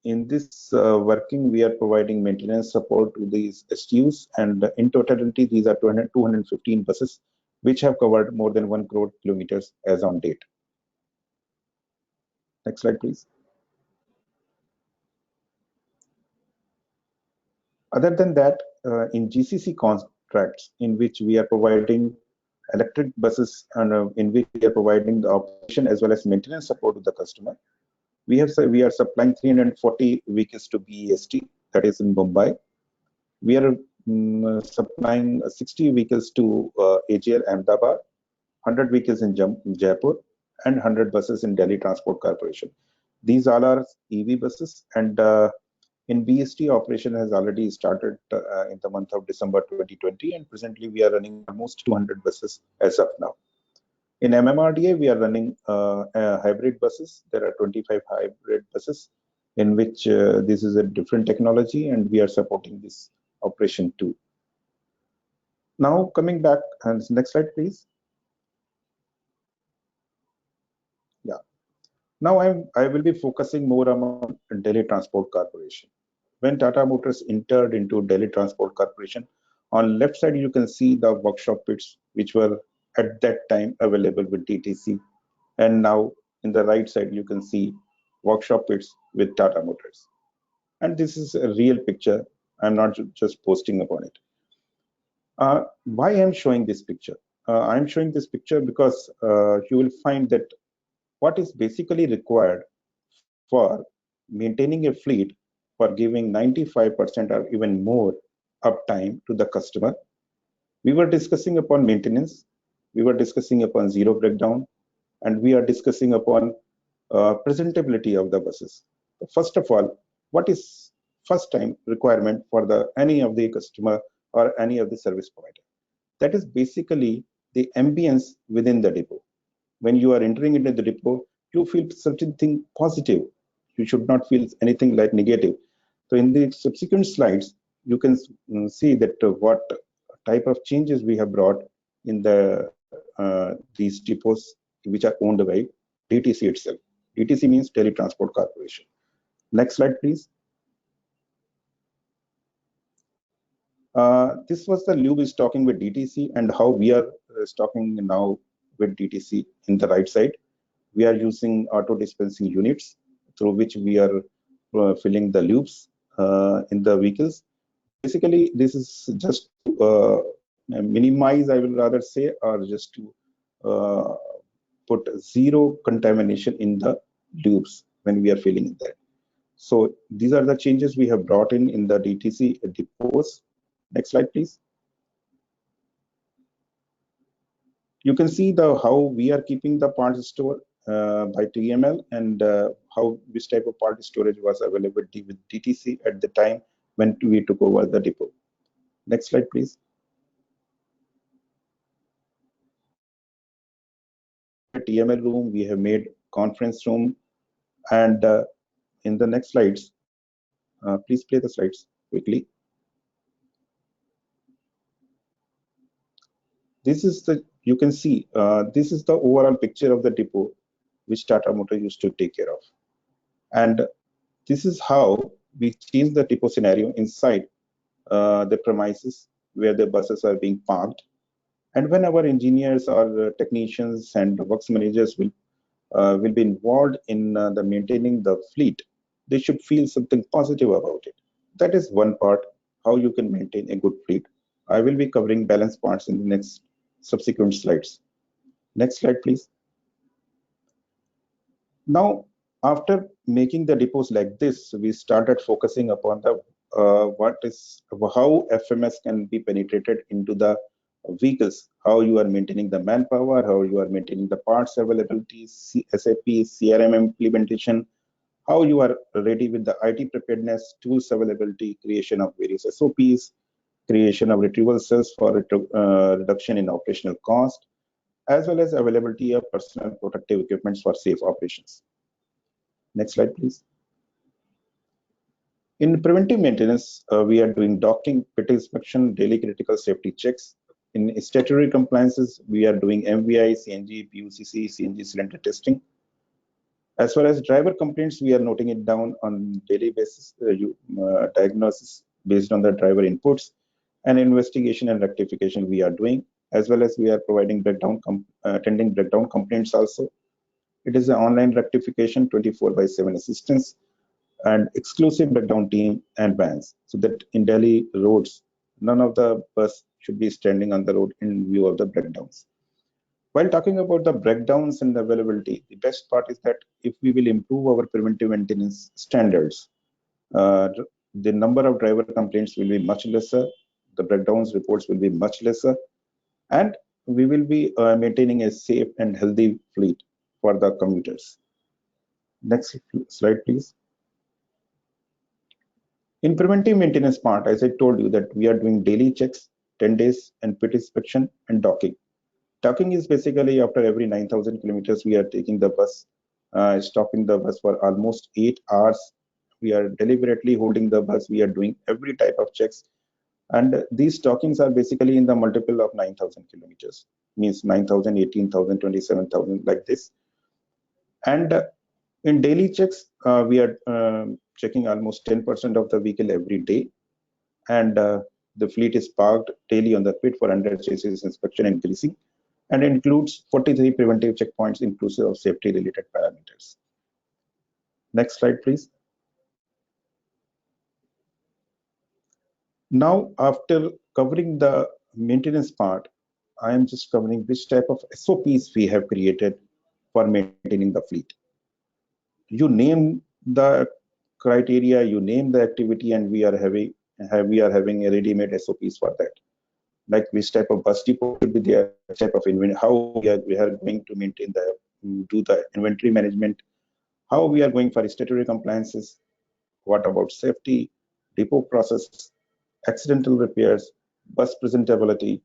In this working, we are providing maintenance support to these STUs, and in totality, these are 215 buses, which have covered more than 1 crore kilometers as on date. Next slide, please. Other than that, in GCC contracts, in which we are providing electric buses and in which we are providing the operation as well as maintenance support to the customer, we are supplying 340 vehicles to BEST, that is in Mumbai. We are supplying 60 vehicles to AGL Ahmedabad, 100 vehicles in Jaipur, and 100 buses in Delhi Transport Corporation. These all are EV buses, and in BEST operation has already started in the month of December 2020, and presently we are running almost 200 buses as of now. In MMRDA, we are running hybrid buses. There are 25 hybrid buses in which this is a different technology, and we are supporting this operation too. Now coming back, and next slide, please. Yeah. Now I will be focusing more on Delhi Transport Corporation. When Tata Motors entered into Delhi Transport Corporation, on left side you can see the workshop pits which were at that time available with DTC, and now in the right side you can see workshop pits with Tata Motors. And this is a real picture. I'm not just posting upon it. Why I'm showing this picture? I'm showing this picture because you will find that what is basically required for maintaining a fleet for giving 95% or even more uptime to the customer. We were discussing upon maintenance, we were discussing upon zero breakdown, and we are discussing upon presentability of the buses. First of all, what is first time requirement for any of the customer or any of the service provider? That is basically the ambience within the depot. When you are entering into the depot, you feel certain thing positive. You should not feel anything like negative. So in the subsequent slides, you can see that what type of changes we have brought in these depots which are owned by DTC itself. DTC means Delhi Transport Corporation. Next slide, please. This was the Lube is talking with DTC and how we are talking now with DTC in the right side. We are using auto dispensing units through which we are filling the lubes in the vehicles. Basically, this is just to minimize, I will rather say, or just to put zero contamination in the lubes when we are filling in that. So these are the changes we have brought in the DTC depots. Next slide, please. You can see how we are keeping the parts store by TML and how this type of part storage was available with DTC at the time when we took over the depot. Next slide, please. TML room, we have made conference room, and in the next slides, please play the slides quickly. This is you can see, this is the overall picture of the depot which Tata Motor used to take care of. And this is how we change the depot scenario inside the premises where the buses are being parked. And when our engineers or technicians and works managers will be involved in the maintaining the fleet, they should feel something positive about it. That is one part, how you can maintain a good fleet. I will be covering balance parts in the next subsequent slides. Next slide, please. Now, after making the depots like this, we started focusing upon the how FMS can be penetrated into the vehicles, how you are maintaining the manpower, how you are maintaining the parts availability, SAP, CRM implementation, how you are ready with the IT preparedness, tools availability, creation of various SOPs, creation of retrieval cells for reduction in operational cost, as well as availability of personal protective equipment for safe operations. Next slide, please. In preventive maintenance, we are doing docking, pit inspection, daily critical safety checks. In statutory compliances, we are doing MVI, CNG, PUCC, CNG cylinder testing. As far as driver complaints, we are noting it down on daily basis, diagnosis based on the driver inputs, and investigation and rectification we are doing, as well as we are providing attending breakdown complaints also. It is an online rectification, 24/7 assistance, and exclusive breakdown team and vans, so that in Delhi roads, none of the bus should be standing on the road in view of the breakdowns. While talking about the breakdowns and the availability, the best part is that if we will improve our preventive maintenance standards, the number of driver complaints will be much lesser, the breakdowns reports will be much lesser, and we will be maintaining a safe and healthy fleet for the commuters. Next slide, please. In preventive maintenance part, as I told you that we are doing daily checks, 10 days, and pit inspection and docking. Docking is basically after every 9,000 kilometers, we are taking the bus, stopping the bus for almost 8 hours. We are deliberately holding the bus. We are doing every type of checks. And these dockings are basically in the multiple of 9,000 kilometers, means 9,000, 18,000, 27,000, like this. And in daily checks, we are checking almost 10% of the vehicle every day. And the fleet is parked daily on the pit for under chassis inspection and greasing, and includes 43 preventive checkpoints inclusive of safety related parameters. Next slide, please. Now, after covering the maintenance part, I am just covering which type of SOPs we have created for maintaining the fleet. You name the criteria, you name the activity, and we are having a ready-made SOPs for that. Like which type of bus depot should be there, which type of inventory, how we are going to maintain do the inventory management, how we are going for statutory compliances, what about safety, depot process, accidental repairs, bus presentability.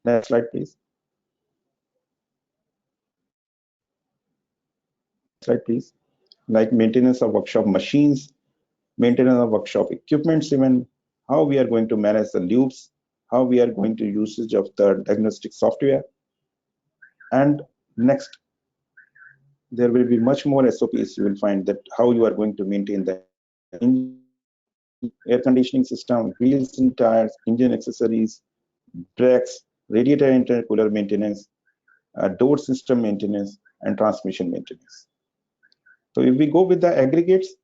Next slide, please. Slide, please. Like maintenance of workshop machines, maintenance of workshop equipments, even how we are going to manage the loops, how we are going to usage of the diagnostic software. And next, there will be much more SOPs. You will find that how you are going to maintain the engine, air conditioning system, wheels and tires, engine accessories, brakes, radiator intercooler maintenance, door system maintenance, and transmission maintenance. So if we go with the aggregates,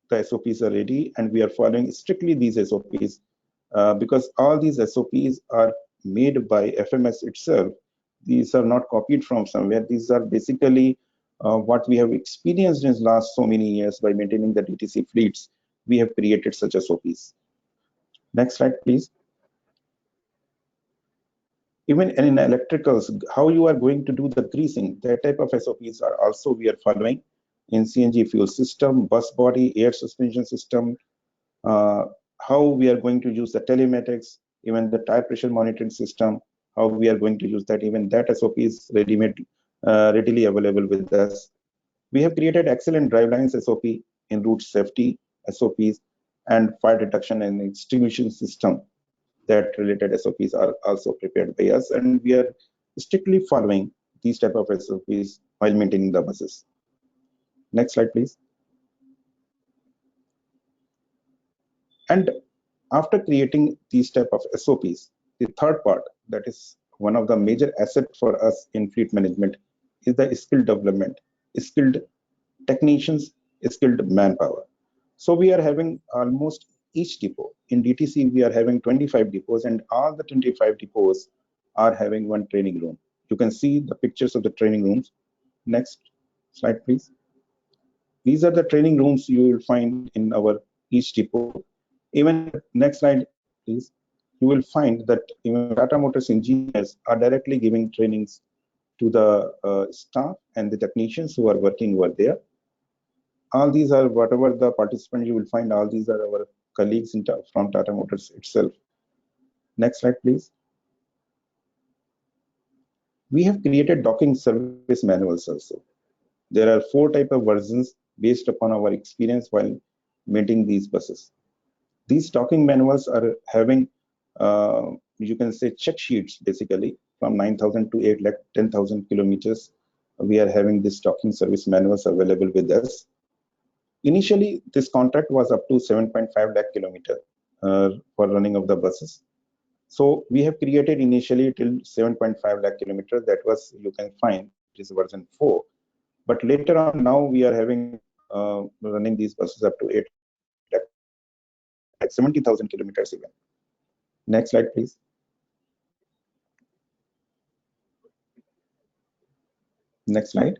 the SOPs are ready, and we are following strictly these SOPs because all these SOPs are made by FMS itself. These are not copied from somewhere. These are basically what we have experienced in the last so many years by maintaining the DTC fleets. We have created such SOPs. Next slide, please. Even in electricals, how you are going to do the greasing, that type of SOPs are also we are following in CNG fuel system, bus body, air suspension system, how we are going to use the telematics, even the tire pressure monitoring system, how we are going to use that, even that SOP is readily available with us. We have created excellent drivelines SOP in route safety SOPs and fire detection and extinguishing system. That related SOPs are also prepared by us, and we are strictly following these type of SOPs while maintaining the buses. Next slide, please. And after creating these type of SOPs, the third part, that is one of the major assets for us in fleet management, is the skill development, skilled technicians, skilled manpower. So we are having almost each depot. In DTC, we are having 25 depots, and all the 25 depots are having one training room. You can see the pictures of the training rooms. Next slide, please. These are the training rooms you will find in our each depot. Even next slide, please. You will find that even Tata Motors engineers are directly giving trainings to the staff and the technicians who are working over there. All these are whatever the participants you will find, all these are our colleagues from Tata Motors itself. Next slide, please. We have created docking service manuals also. There are 4 types of versions based upon our experience while maintaining these buses. These docking manuals are having, you can say, check sheets basically from 9,000 to 8,10,000 kilometers. We are having this docking service manuals available with us. Initially, this contract was up to 7.5 lakh kilometer for running of the buses. So we have created initially till 7.5 lakh kilometers. That was, you can find, it is version 4. But later on, now we are having running these buses up to 8 lakh, 70,000 kilometers even. Next slide, please. Next slide.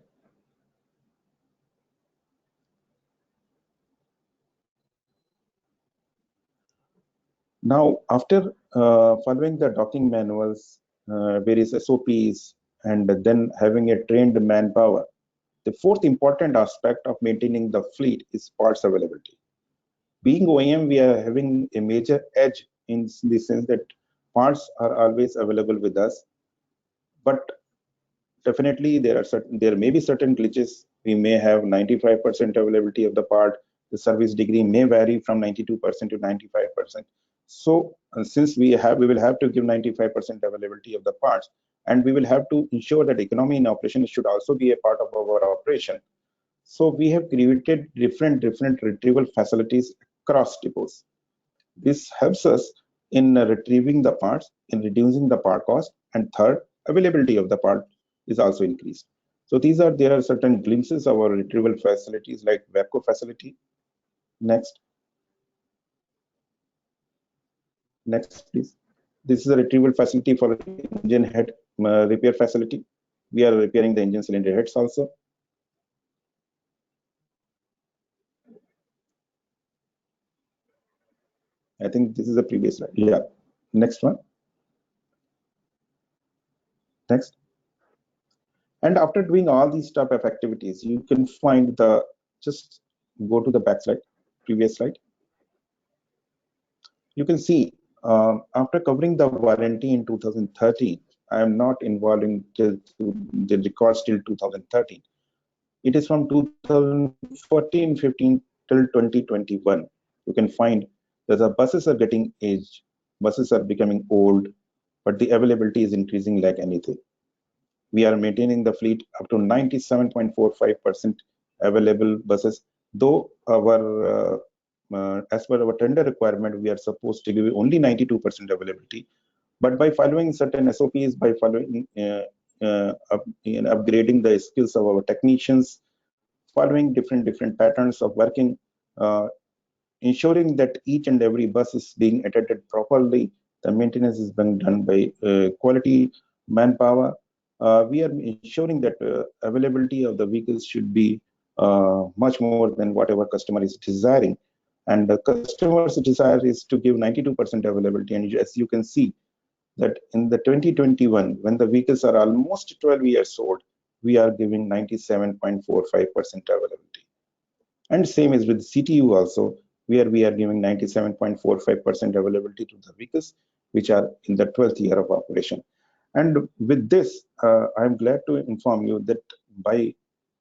Now, after following the docking manuals, various SOPs, and then having a trained manpower, the fourth important aspect of maintaining the fleet is parts availability. Being OEM, we are having a major edge in the sense that parts are always available with us, but definitely there may be certain glitches. We may have 95% availability of the part. The service degree may vary from 92% to 95%. So since we will have to give 95% availability of the parts, and we will have to ensure that economy in operation should also be a part of our operation. So we have created different retrieval facilities across depots. This helps us in retrieving the parts, in reducing the part cost, and third, availability of the part is also increased. So there are certain glimpses of our retrieval facilities like VAPCO facility. Next, please. This is a retrieval facility for engine head repair facility. We are repairing the engine cylinder heads also. I think this is the previous slide. Yeah, next one. Next. And after doing all these type of activities, you can find the, just go to the back slide, previous slide. You can see after covering the warranty in 2013, I am not involving till the records till 2013. It is from 2014-15 till 2021. You can find that the buses are getting aged, buses are becoming old, but the availability is increasing like anything. We are maintaining the fleet up to 97.45% available buses, though our as per our tender requirement, we are supposed to give only 92% availability. But by following certain SOPs, by following upgrading the skills of our technicians, following different patterns of working, ensuring that each and every bus is being attended properly, the maintenance is being done by quality manpower. We are ensuring that availability of the vehicles should be much more than whatever customer is desiring. And the customer's desire is to give 92% availability. And as you can see that in the 2021, when the vehicles are almost 12 years old, we are giving 97.45% availability. And same is with CTU also, where we are giving 97.45% availability to the vehicles which are in the 12th year of operation. And with this, I'm glad to inform you that by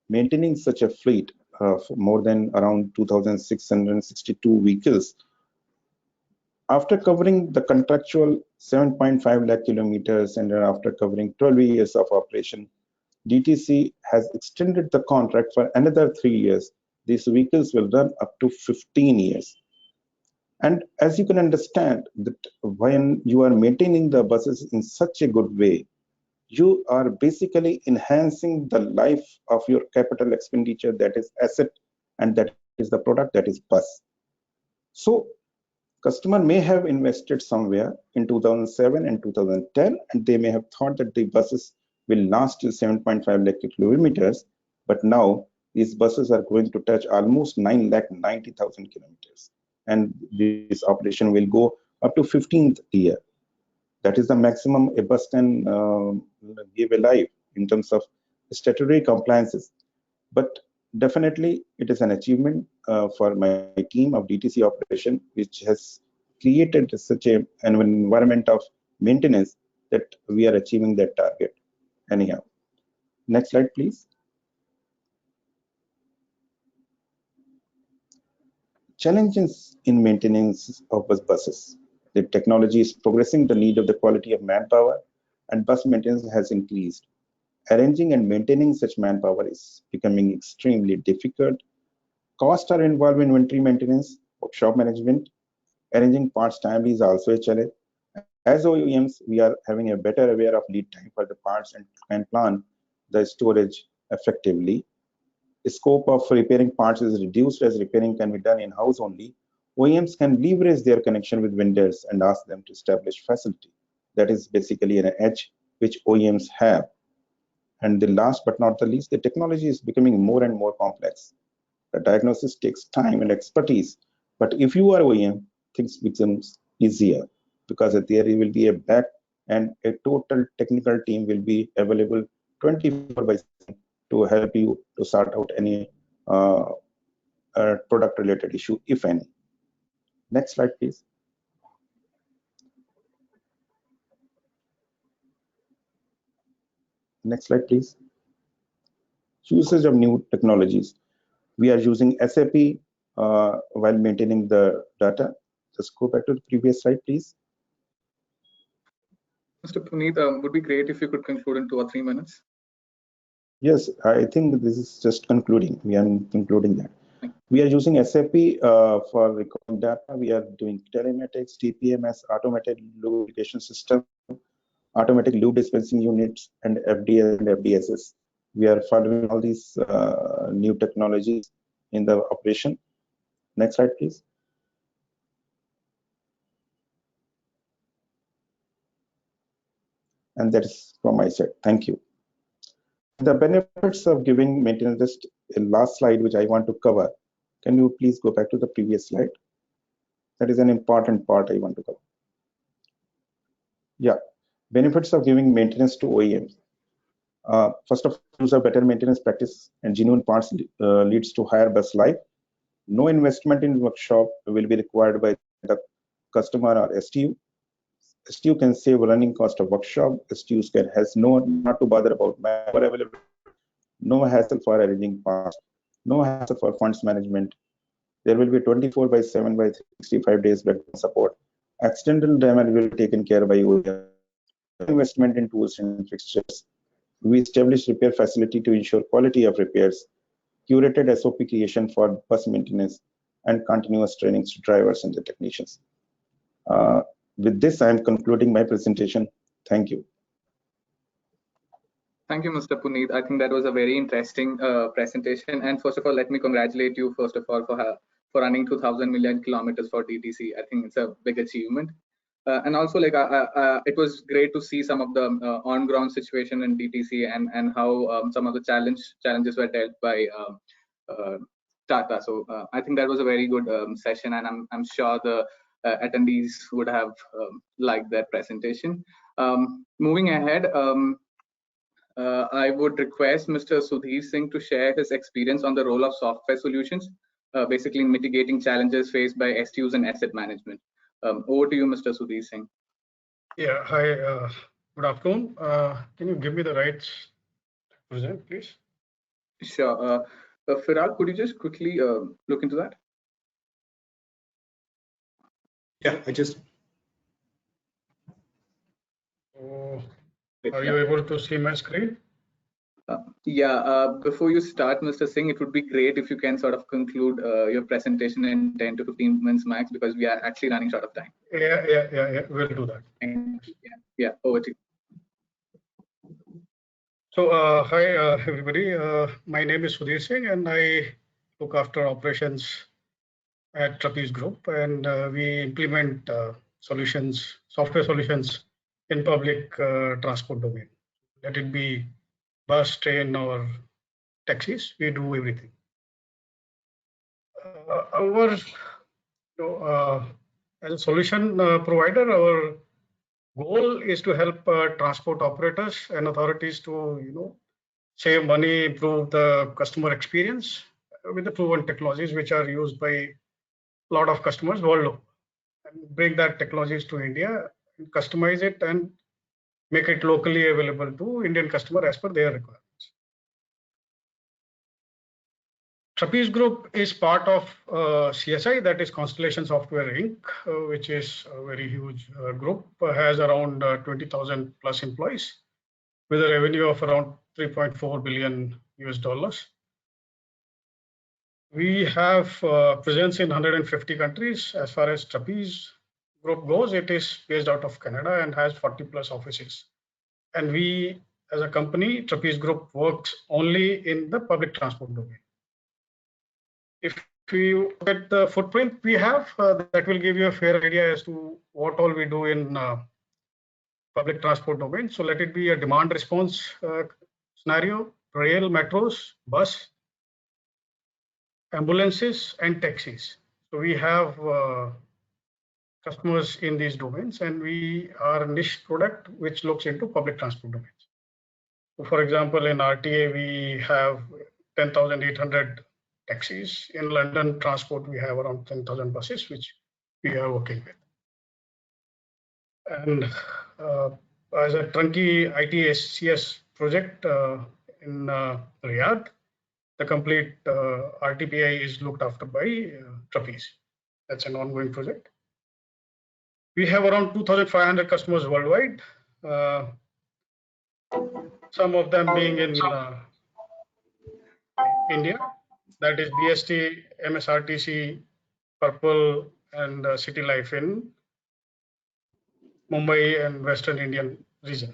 maintaining such a fleet of more than around 2,662 vehicles, after covering the contractual 7.5 lakh kilometers and after covering 12 years of operation, DTC has extended the contract for another 3 years. These vehicles will run up to 15 years. And as you can understand that when you are maintaining the buses in such a good way, you are basically enhancing the life of your capital expenditure, that is asset, and that is the product, that is bus. So customer may have invested somewhere in 2007 and 2010, and they may have thought that the buses will last till 7.5 lakh kilometers, but now these buses are going to touch almost 9,90,000 kilometers, and this operation will go up to 15th year. That is the maximum a bus can give a life in terms of statutory compliances. But definitely it is an achievement for my team of DTC operation, which has created such an environment of maintenance that we are achieving that target. Anyhow, next slide, please. Challenges in maintenance of buses. The technology is progressing, the need of the quality of manpower and bus maintenance has increased. Arranging and maintaining such manpower is becoming extremely difficult. Costs are involved in inventory maintenance, workshop management. Arranging parts timely is also a challenge. As OEMs, we are having a better aware of lead time for the parts and can plan the storage effectively. The scope of repairing parts is reduced as repairing can be done in-house only. OEMs can leverage their connection with vendors and ask them to establish facility. That is basically an edge which OEMs have. And the last but not the least, the technology is becoming more and more complex. The diagnosis takes time and expertise, but if you are OEM, things becomes easier because there will be a back and a total technical team will be available 24/7 to help you to sort out any product related issue, if any. Next slide, please. Next slide, please. Usage of new technologies. We are using SAP while maintaining the data. Just go back to the previous slide, please. Mr. Puneet, would be great if you could conclude in 2 or 3 minutes. Yes, I think this is just concluding. We are concluding that. We are using SAP for recording data. We are doing telematics, TPMS, automated lubrication system, automatic lube dispensing units, and FDS and FDSS. We are following all these new technologies in the operation. Next slide, please. And that is from my side. Thank you. The benefits of giving maintenance, just a last slide which I want to cover. Can you please go back to the previous slide? That is an important part I want to cover. Yeah, benefits of giving maintenance to OEMs. First of all, use of better maintenance practice and genuine parts leads to higher bus life. No investment in workshop will be required by the customer or STU. STU can save running cost of workshop. STUs has not to bother about manpower availability, no hassle for arranging parts, no hassle for funds management. There will be 24/7 by 365 days background support. Accidental damage will be taken care by OEM. Investment in tools and fixtures. We established repair facility to ensure quality of repairs, curated SOP creation for bus maintenance, and continuous trainings to drivers and the technicians. With this, I am concluding my presentation. Thank you. Thank you, Mr. Puneet. I think that was a very interesting presentation. And first of all, let me congratulate you, first of all, for running 2,000 million kilometers for DTC. I think it's a big achievement. And also, like, it was great to see some of the on-ground situation in DTC and how some of the challenges were dealt by Tata. So I think that was a very good session, and I'm sure the attendees would have liked that presentation. Moving ahead, I would request Mr. Sudhir Singh to share his experience on the role of software solutions, basically mitigating challenges faced by STUs and asset management. Over to you, Mr. Sudhir Singh. Yeah, hi, good afternoon. Can you give me the rights to present, please? Sure. Firal, could you just quickly look into that? Yeah, I just. Are you able to see my screen? Before you start, Mr. Singh, it would be great if you can sort of conclude your presentation in 10 to 15 minutes max, because we are actually running short of time. Yeah, we'll do that. Yeah, over to you. So, hi, everybody. My name is Sudhir Singh, and I look after operations at Trapeze Group, and we implement software solutions in public transport domain. Let it be bus, train, or taxis, we do everything. As a solution provider, our goal is to help transport operators and authorities to, save money, improve the customer experience with the proven technologies which are used by a lot of customers world over, and bring that technologies to India, customize it, and make it locally available to Indian customer as per their requirements. Trapeze Group is part of CSI, that is Constellation Software Inc., which is a very huge group, has around 20,000 plus employees with a revenue of around $3.4 billion US. We have presence in 150 countries. As far as Trapeze Group goes, it is based out of Canada and has 40 plus offices. And we, as a company, Trapeze Group works only in the public transport domain. If you look at the footprint we have, that will give you a fair idea as to what all we do in public transport domain. So let it be a demand response scenario, rail, metros, bus, ambulances, and taxis. So we have customers in these domains, and we are a niche product which looks into public transport domains. So for example, in RTA, we have 10,800 taxis. In London transport, we have around 10,000 buses, which we are working with. And as a turnkey ITSCS project in Riyadh, the complete RTPI is looked after by Trapeze. That's an ongoing project. We have around 2,500 customers worldwide, some of them being in India, that is BST, MSRTC, Purple, and City Life in Mumbai and Western Indian region.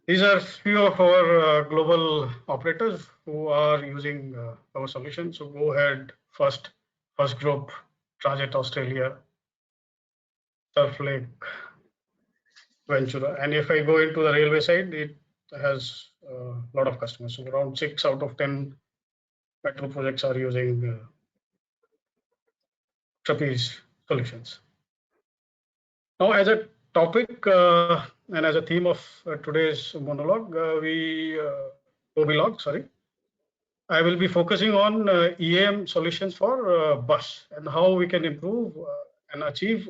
These are few of our global operators who are using our solution. So go ahead, First Group, Transit Australia, Surf Lake, venture. And if I go into the railway side, it has a lot of customers. So around 6 out of 10 metro projects are using Trapeze solutions. Now, as a topic and as a theme of today's monologue, Mobilogues, sorry, I will be focusing on EAM solutions for bus and how we can improve and achieve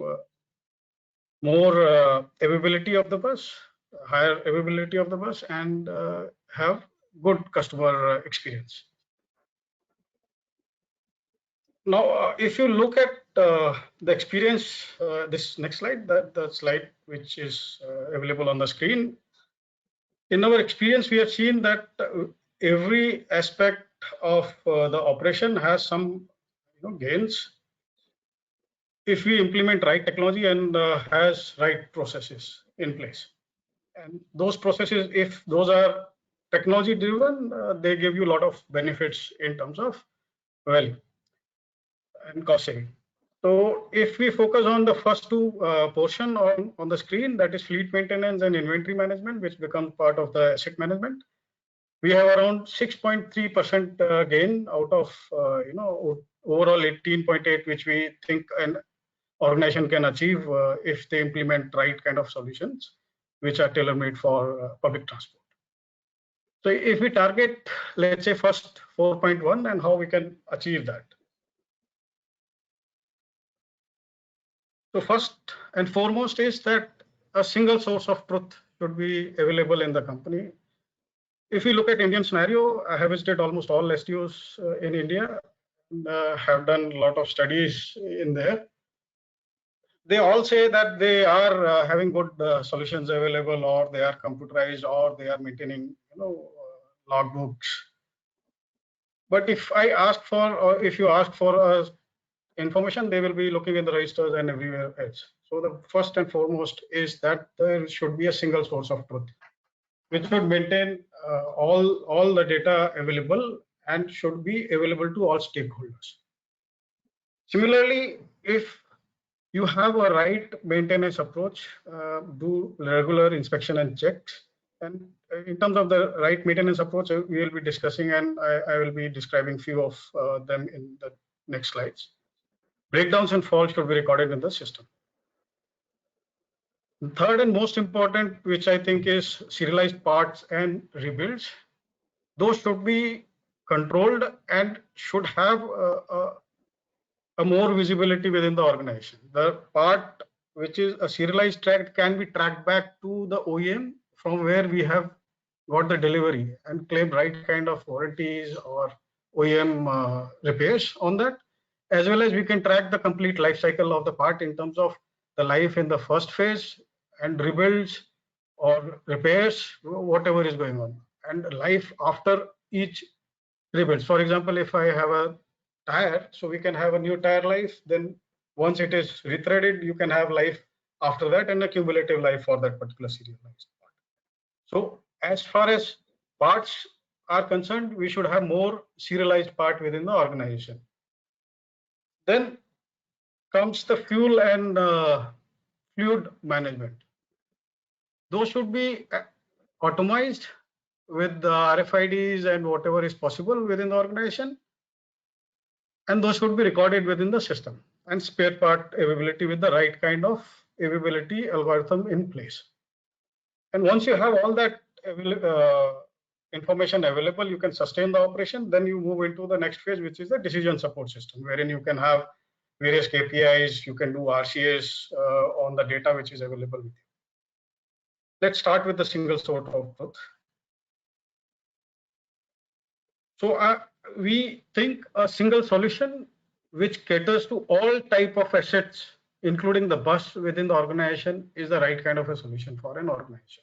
more availability of the bus, higher availability of the bus, and have good customer experience. Now, if you look at the experience, this next slide, the slide which is available on the screen, in our experience, we have seen that every aspect of the operation has some gains if we implement right technology and has right processes in place. And those processes, if those are technology driven, they give you a lot of benefits in terms of value and cost saving. So if we focus on the first two portion on the screen, that is fleet maintenance and inventory management, which becomes part of the asset management, we have around 6.3% gain out of overall 18.8, which we think an organization can achieve if they implement right kind of solutions, which are tailor-made for public transport. So if we target, let's say, first 4.1 and how we can achieve that. So first and foremost is that a single source of truth should be available in the company. If you look at Indian scenario, I have visited almost all STOs in India, have done a lot of studies in there. They all say that they are having good solutions available, or they are computerized, or they are maintaining logbooks. But if I ask for, or if you ask for information, they will be looking in the registers and everywhere else. So the first and foremost is that there should be a single source of truth, which should maintain all the data available and should be available to all stakeholders. Similarly, if you have a right maintenance approach, do regular inspection and checks. And in terms of the right maintenance approach, we will be discussing, and I will be describing few of them in the next slides. Breakdowns and faults should be recorded in the system. The third and most important, which I think is serialized parts and rebuilds, those should be controlled and should have a more visibility within the organization. The part which is a serialized track can be tracked back to the OEM from where we have got the delivery and claim right kind of warranties or OEM repairs on that, as well as we can track the complete life cycle of the part in terms of the life in the first phase and rebuilds or repairs, whatever is going on, and life after each rebuild. For example, if I have a tire, so we can have a new tire life, then once it is rethreaded, you can have life after that and a cumulative life for that particular serialized part. So as far as parts are concerned, we should have more serialized part within the organization. Then comes the fuel and fluid management. Those should be automized with the RFIDs and whatever is possible within the organization. And those should be recorded within the system, and spare part availability with the right kind of availability algorithm in place. And once you have all that information available, you can sustain the operation. Then you move into the next phase, which is the decision support system, wherein you can have various KPIs, you can do RCAs on the data which is available with you. Let's start with the single source of truth. So we think a single solution which caters to all type of assets, including the bus within the organization, is the right kind of a solution for an organization.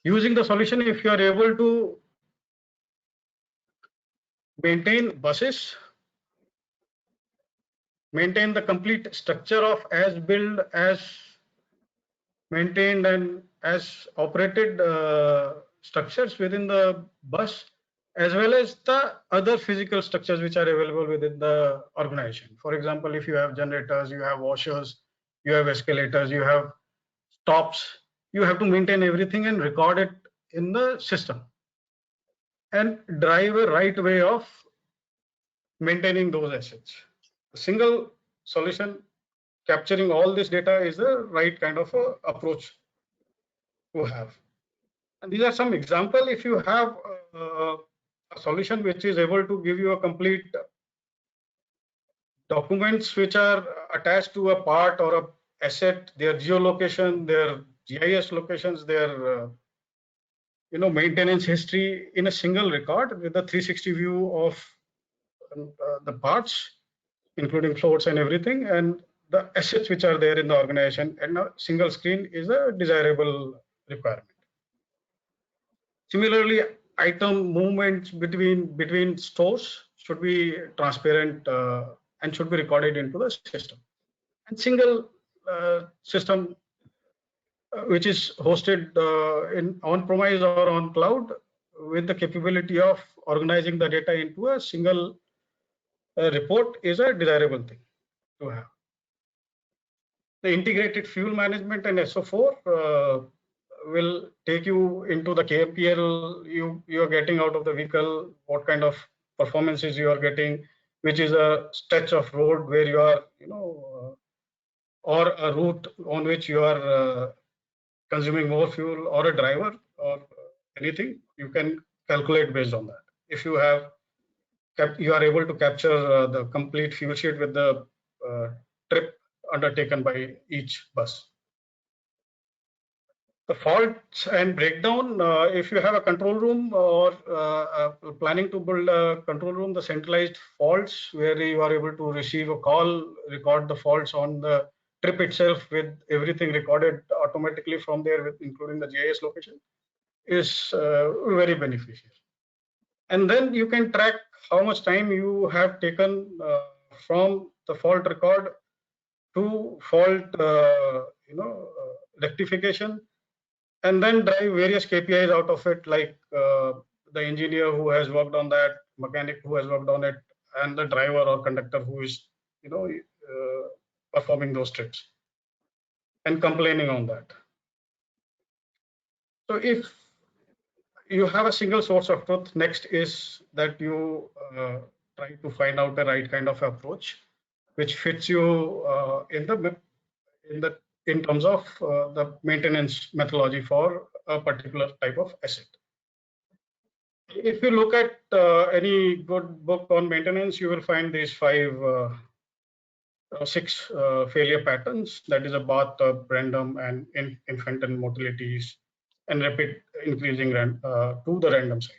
Using the solution, if you are able to maintain buses, maintain the complete structure of as built, as maintained, and as operated structures within the bus, as well as the other physical structures which are available within the organization. For example, if you have generators, you have washers, you have escalators, you have stops, you have to maintain everything and record it in the system and drive a right way of maintaining those assets. A single solution capturing all this data is the right kind of approach to have. And these are some example. If you have a solution which is able to give you a complete documents which are attached to a part or a asset, their geolocation, their GIS locations, their maintenance history in a single record with a 360 view of the parts, including floats and everything, and the assets which are there in the organization, and a single screen is a desirable requirement. Similarly, item movements between stores should be transparent and should be recorded into the system. And single system which is hosted in on-premise or on cloud with the capability of organizing the data into a single report is a desirable thing to have. The integrated fuel management and SO4 will take you into the KMPL you are getting out of the vehicle, what kind of performances you are getting, which is a stretch of road where you are, or a route on which you are consuming more fuel, or a driver, or anything. You can calculate based on that. If you have, you are able to capture the complete fuel sheet with the trip undertaken by each bus. The faults and breakdown, if you have a control room or planning to build a control room, the centralized faults where you are able to receive a call, record the faults on the trip itself with everything recorded automatically from there, with including the GIS location, is very beneficial. And then you can track how much time you have taken from the fault record to fault rectification, and then drive various KPIs out of it, like the engineer who has worked on that, mechanic who has worked on it, and the driver or conductor who is performing those trips and complaining on that. So if you have a single source of truth, next is that you try to find out the right kind of approach which fits you in terms of the maintenance methodology for a particular type of asset. If you look at any good book on maintenance, you will find these six failure patterns. That is a bathtub, random, and infant and motilities, and rapid increasing to the random side.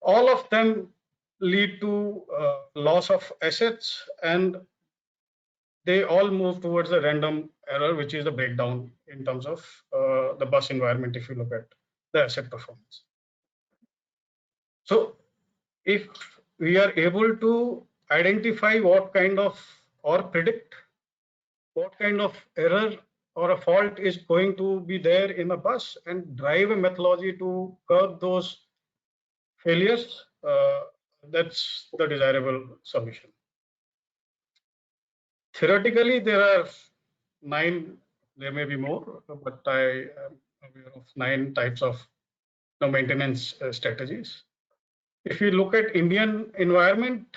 All of them lead to loss of assets, and they all move towards the random error, which is the breakdown in terms of the bus environment if you look at the asset performance. So if we are able to identify what kind of, or predict what kind of error or a fault is going to be there in a bus and drive a methodology to curb those failures, that's the desirable solution. Theoretically, there are 9, there may be more, but I am aware of 9 types of maintenance strategies. If we look at Indian environment,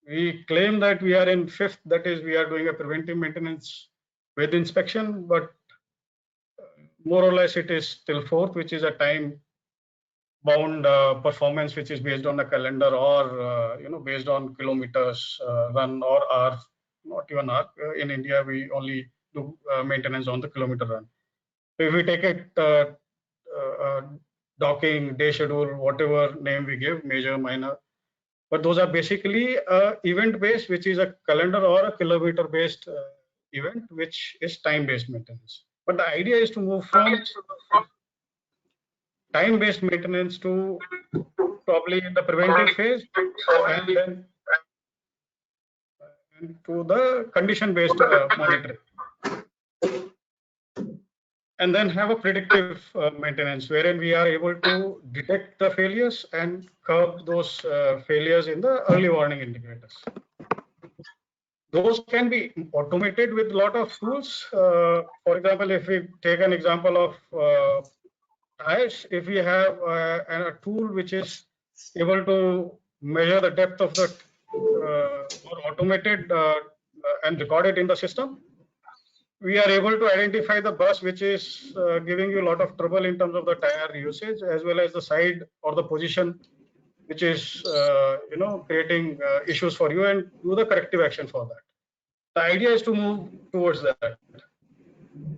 we claim that we are in 5th, that is, we are doing a preventive maintenance with inspection, but more or less it is still 4th, which is a time-bound performance, which is based on a calendar or based on kilometers run or hours, not even hour. In India, we only do maintenance on the kilometer run. So if we take it docking, day schedule, whatever name we give, major, minor, but those are basically event-based, which is a calendar or a kilometer-based event, which is time-based maintenance. But the idea is to move from time-based maintenance to probably in the preventive phase, and then to the condition-based monitoring, and then have a predictive maintenance wherein we are able to detect the failures and curb those failures in the early warning indicators. those can be automated with a lot of tools. For example, if we take an example of tires, if we have a tool which is able to measure the depth of the or automated and record it in the system, we are able to identify the bus which is giving you a lot of trouble in terms of the tire usage, as well as the side or the position which is creating issues for you, and do the corrective action for that. The idea is to move towards that.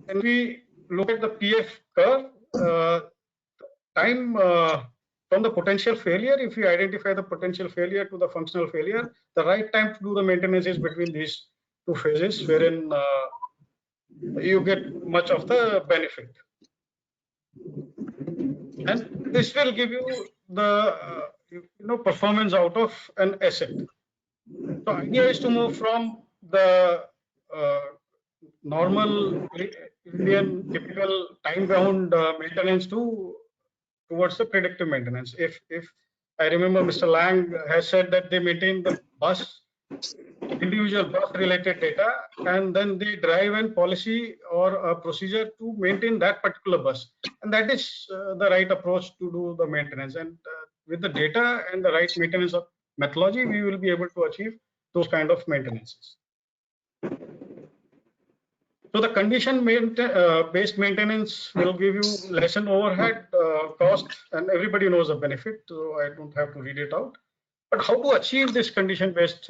And we look at the PF curve, time from the potential failure, if you identify the potential failure to the functional failure, the right time to do the maintenance is between these two phases, wherein you get much of the benefit. And this will give you the performance out of an asset. So idea is to move from the normal Indian typical time-bound maintenance towards the predictive maintenance. If I remember, Mr. Lang has said that they maintain the bus, individual bus related data, and then they drive an policy or a procedure to maintain that particular bus. And that is the right approach to do the maintenance. And with the data and the right maintenance of methodology, we will be able to achieve those kind of maintenances. So the condition-based maintenance will give you lesser overhead cost, and everybody knows the benefit, so I don't have to read it out. But how to achieve this condition-based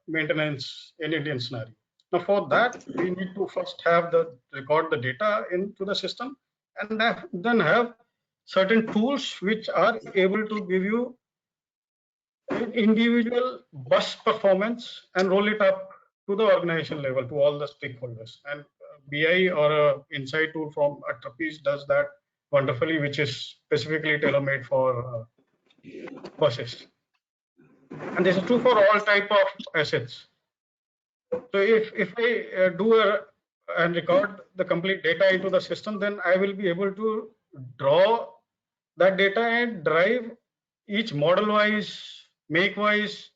maintenance in Indian scenario? Now, for that, we need to first have record the data into the system, and then have certain tools which are able to give you an individual bus performance and roll it up to the organization level, to all the stakeholders. And BI or a insight tool from Trapeze does that wonderfully, which is specifically tailor-made for buses. And this is true for all type of assets. So if I and record the complete data into the system, then I will be able to draw that data and drive each model-wise, make-wise,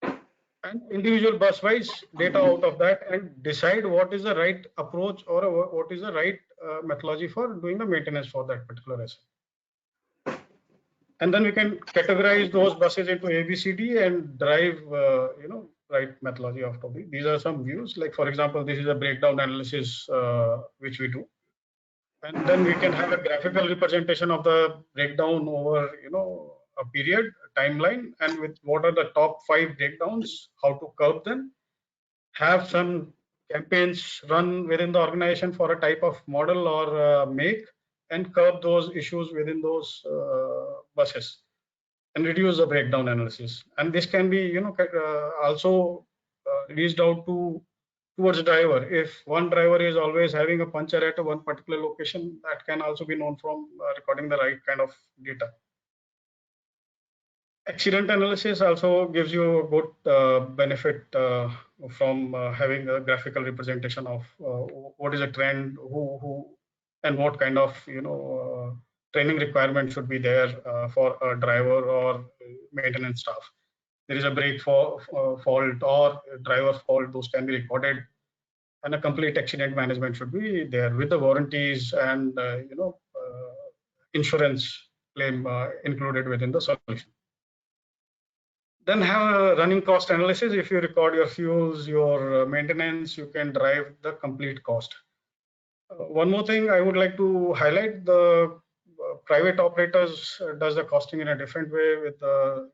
and individual bus-wise data out of that, and decide what is the right approach or what is the right methodology for doing the maintenance for that particular asset. And then we can categorize those buses into A, B, C, D and drive, right methodology after these. These are some views. Like, for example, this is a breakdown analysis which we do. And then we can have a graphical representation of the breakdown over, a period, a timeline, and with what are the top 5 breakdowns, how to curb them, have some campaigns run within the organization for a type of model or make, and curb those issues within those buses, and reduce the breakdown analysis. And this can be, also reached out towards driver. If one driver is always having a puncture at one particular location, that can also be known from recording the right kind of data. Accident analysis also gives you a good benefit from having a graphical representation of what is a trend, who and what kind of training requirement should be there for a driver or maintenance staff. There is a brake fault or driver fault; those can be recorded, and a complete accident management should be there with the warranties and insurance claim included within the solution. Then have a running cost analysis. If you record your fuels, your maintenance, you can drive the complete cost. One more thing I would like to highlight: the private operators does the costing in a different way with the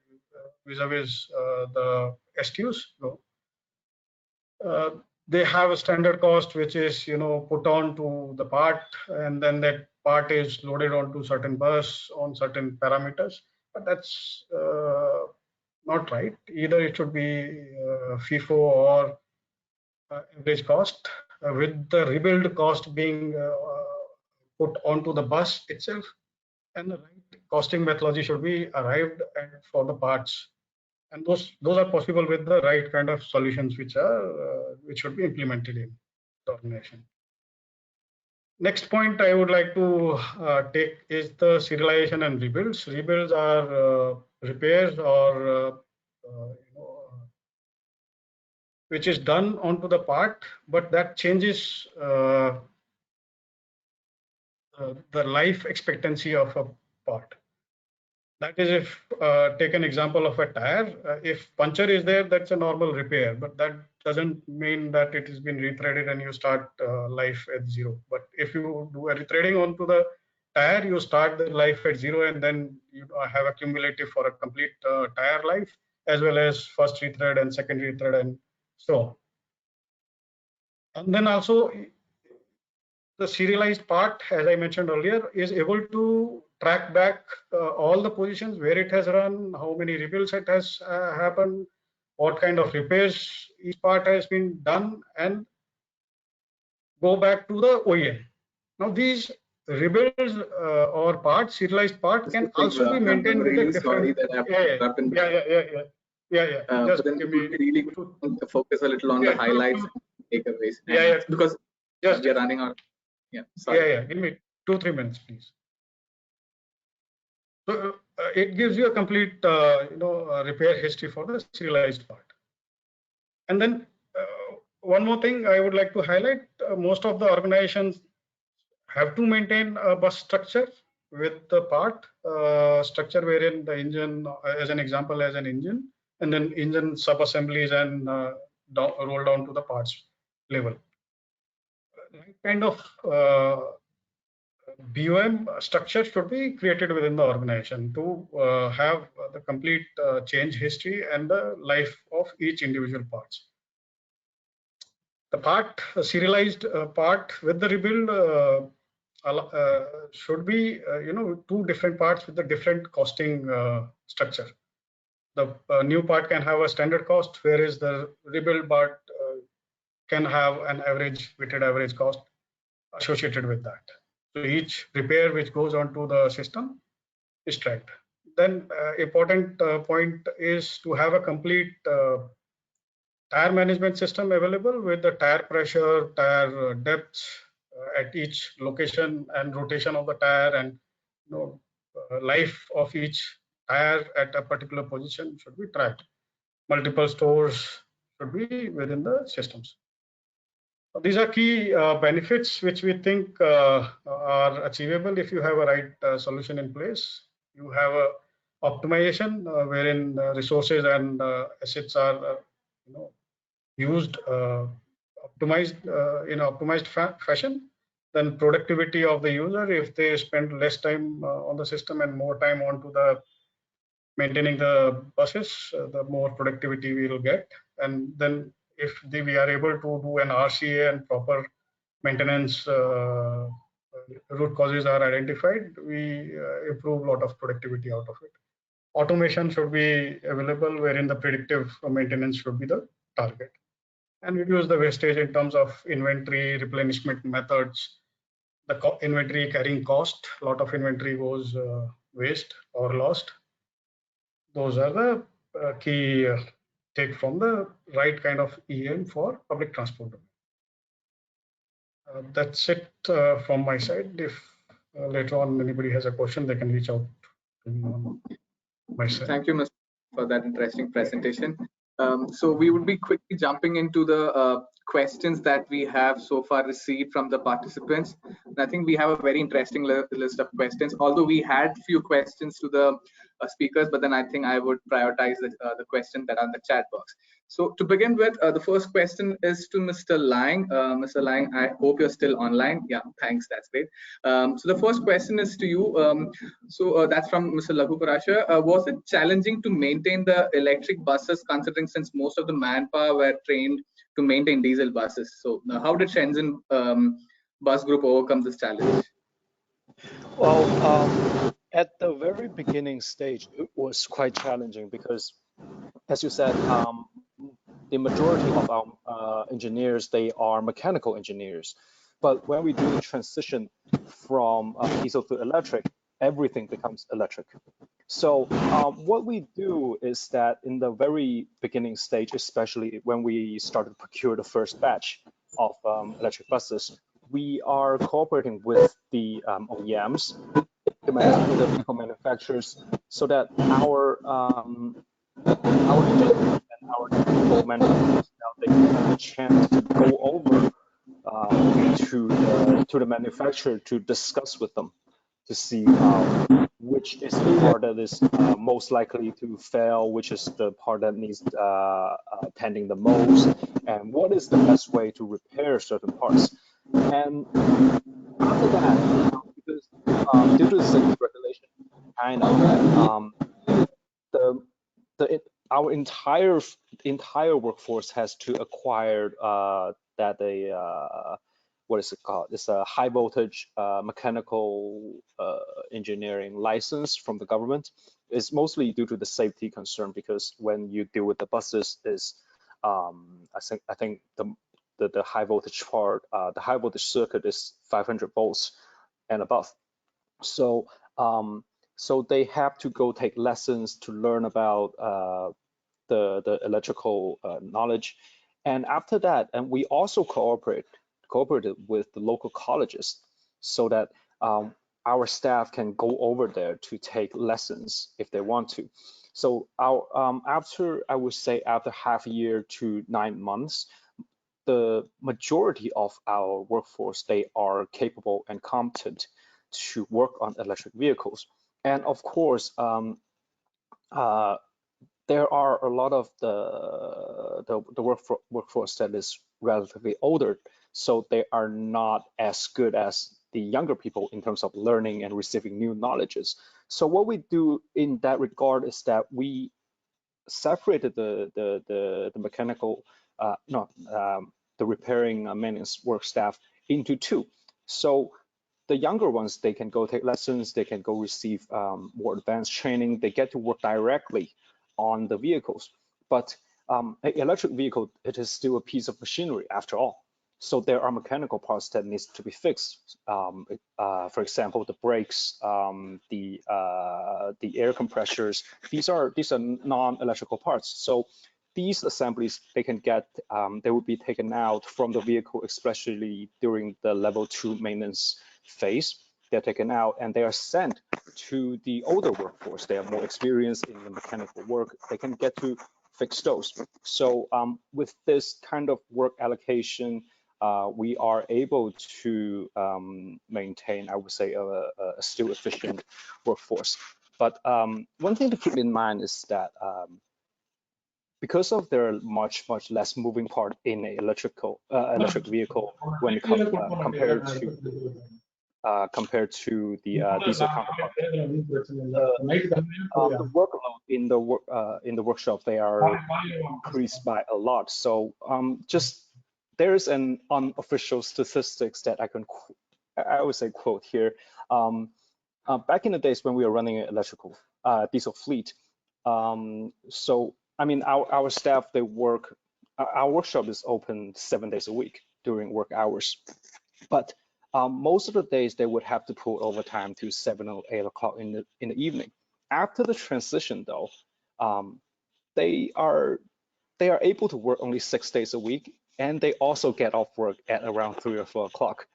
vis-a-vis the STUs. They have a standard cost which is put on to the part, and then that part is loaded onto certain bus on certain parameters. But that's not right. Either it should be FIFO or average cost, with the rebuild cost being put onto the bus itself, and the right costing methodology should be arrived at for the parts. And those are possible with the right kind of solutions which should be implemented in the organization. Next point I would like to take is the serialization and rebuilds. Rebuilds are repairs or which is done onto the part, but that changes the life expectancy of a part. That is, if take an example of a tire, if puncture is there, that's a normal repair, but that doesn't mean that it has been rethreaded and you start life at 0. But if you do a rethreading onto the tire, you start the life at 0, and then you have a cumulative for a complete tire life, as well as first rethread and second rethread and so on. And then also the serialized part, as I mentioned earlier, is able to track back all the positions where it has run, how many rebuilds it has happened, what kind of repairs each part has been done, and go back to the OEM. Now these rebuilds or parts, serialized part, can also be maintained with a sorry different. that I have to interrupt in Yeah. But then we would really focus a little on the highlights and takeaways. Because we are running out. Yeah, sorry. Give me 2-3 minutes, please. So it gives you a complete, repair history for the serialized part. And then one more thing I would like to highlight: most of the organizations have to maintain a bus structure with the part structure, wherein the engine, as an example, as an engine, and then engine sub-assemblies and roll down to the parts level. Kind of BOM structure should be created within the organization to have the complete change history and the life of each individual parts. The part, serialized part with the rebuild should be, 2 different parts with the different costing structure. The new part can have a standard cost, whereas the rebuild part can have an weighted average cost associated with that. So each repair which goes onto the system is tracked. Then important point is to have a complete tire management system available with the tire pressure, tire depths at each location, and rotation of the tire, and life of each tire at a particular position should be tracked. Multiple stores should be within the systems. These are key benefits which we think are achievable if you have a right solution in place. You have a optimization wherein resources and assets are used optimized in optimized fashion. Then productivity of the user, if they spend less time on the system and more time onto the maintaining the buses, the more productivity we will get. And then if we are able to do an RCA and proper maintenance root causes are identified, we improve a lot of productivity out of it. Automation should be available wherein the predictive maintenance should be the target, and reduce the wastage in terms of inventory replenishment methods, the inventory carrying cost. A lot of inventory goes waste or lost. Those are the key take from the right kind of EM for public transport. That's it from my side. If later on anybody has a question, they can reach out to me on my side. Thank you, Mr. for that interesting presentation. So we would be quickly jumping into the questions that we have so far received from the participants. And I think we have a very interesting list of questions, although we had few questions to the speakers, but then I think I would prioritize the questions that are in the chat box. So to begin with, the first question is to Mr. Lang. Mr. Lang, I hope you're still online. Yeah, thanks, that's great. So the first question is to you. That's from Mr. Laghu Parashar. Was it challenging to maintain the electric buses, considering since most of the manpower were trained to maintain diesel buses? So how did Shenzhen Bus Group overcome this challenge? Well, at the very beginning stage, it was quite challenging because, as you said, the majority of our engineers, they are mechanical engineers. But when we do the transition from diesel to electric, everything becomes electric. So what we do is that in the very beginning stage, especially when we started to procure the first batch of electric buses, we are cooperating with the OEMs, the vehicle manufacturers, so that our engineers and our technical manufacturers, now they a chance to go over to the manufacturer to discuss with them to see which is the part that is most likely to fail, which is the part that needs tending the most, and what is the best way to repair certain parts. And after that, because due to the safety regulation in China, our entire workforce has to acquire what is it called? It's a high voltage mechanical engineering license from the government. It's mostly due to the safety concern, because when you deal with the buses, I think the high voltage part, the high voltage circuit is 500 volts and above. So so they have to go take lessons to learn about the electrical knowledge. And after that, and we also cooperated with the local colleges so that our staff can go over there to take lessons if they want to. So after, I would say, after half a year to 9 months, the majority of our workforce, they are capable and competent to work on electric vehicles. And of course, there are a lot of the workforce that is relatively older, so they are not as good as the younger people in terms of learning and receiving new knowledges. So what we do in that regard is that we separated the mechanical, the repairing maintenance work staff into two. So the younger ones, they can go take lessons, they can go receive more advanced training, they get to work directly on the vehicles. But an electric vehicle, it is still a piece of machinery after all. So there are mechanical parts that needs to be fixed. For example, the brakes, the air compressors. These are non-electrical parts. So these assemblies, they will be taken out from the vehicle, especially during the level 2 maintenance phase. They're taken out and they are sent to the older workforce. They are more experienced in the mechanical work. They can get to fix those. So with this kind of work allocation, we are able to maintain, I would say, a still efficient workforce. But one thing to keep in mind is that because of there are much less moving part in an electric vehicle when it comes compared to the diesel counterpart, the workload in the workshop, they are increased by a lot. So just there's an unofficial statistics that I would say quote here. Back in the days when we were running an electrical diesel fleet, so I mean our staff, they work, our workshop is open 7 days a week during work hours, but most of the days they would have to pull overtime to 7 or 8 o'clock in the evening. After the transition though, they are able to work only 6 days a week, and they also get off work at around 3 or 4 o'clock.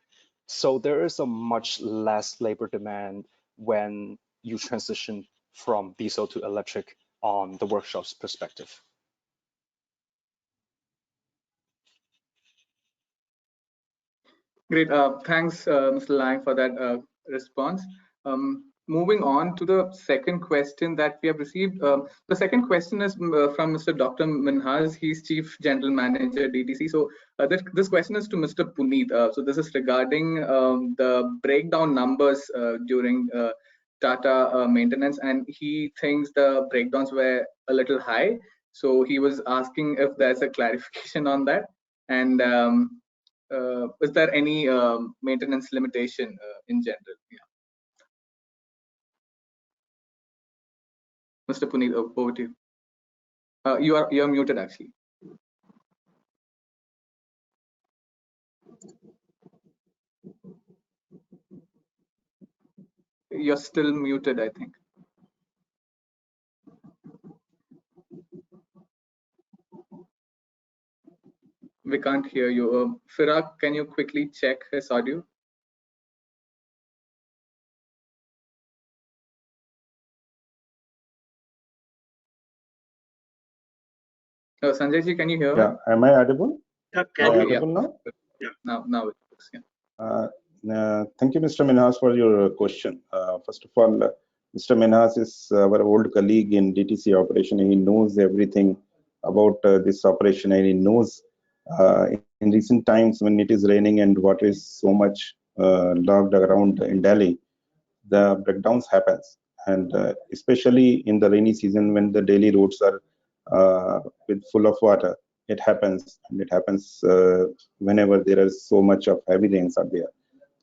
So there is a much less labor demand when you transition from diesel to electric on the workshop's perspective. Great. Thanks, Mr. Lang, for that response. Moving on to the second question that we have received. The second question is from Mr. Dr. Minhaz. He's Chief General Manager, DTC. So this question is to Mr. Puneet. So this is regarding the breakdown numbers during Tata maintenance, and he thinks the breakdowns were a little high. So he was asking if there's a clarification on that. And is there any maintenance limitation in general? Yeah. Mr. Puneet, over to you. You are muted actually. You're still muted, I think. We can't hear you. Firak, can you quickly check his audio? Sanjay ji, can you hear? Yeah, am I audible? Yeah, Am I can you? audible now? Yeah. Now it works. Yeah. Thank you, Mr. Minhas, for your question. First of all, Mr. Minhas is our old colleague in DTC operation. He knows everything about this operation, and he knows in recent times when it is raining and water is so much logged around in Delhi, the breakdowns happens, and especially in the rainy season when the Delhi roads are with full of water, it happens, and it happens whenever there is so much of heavy rains are there.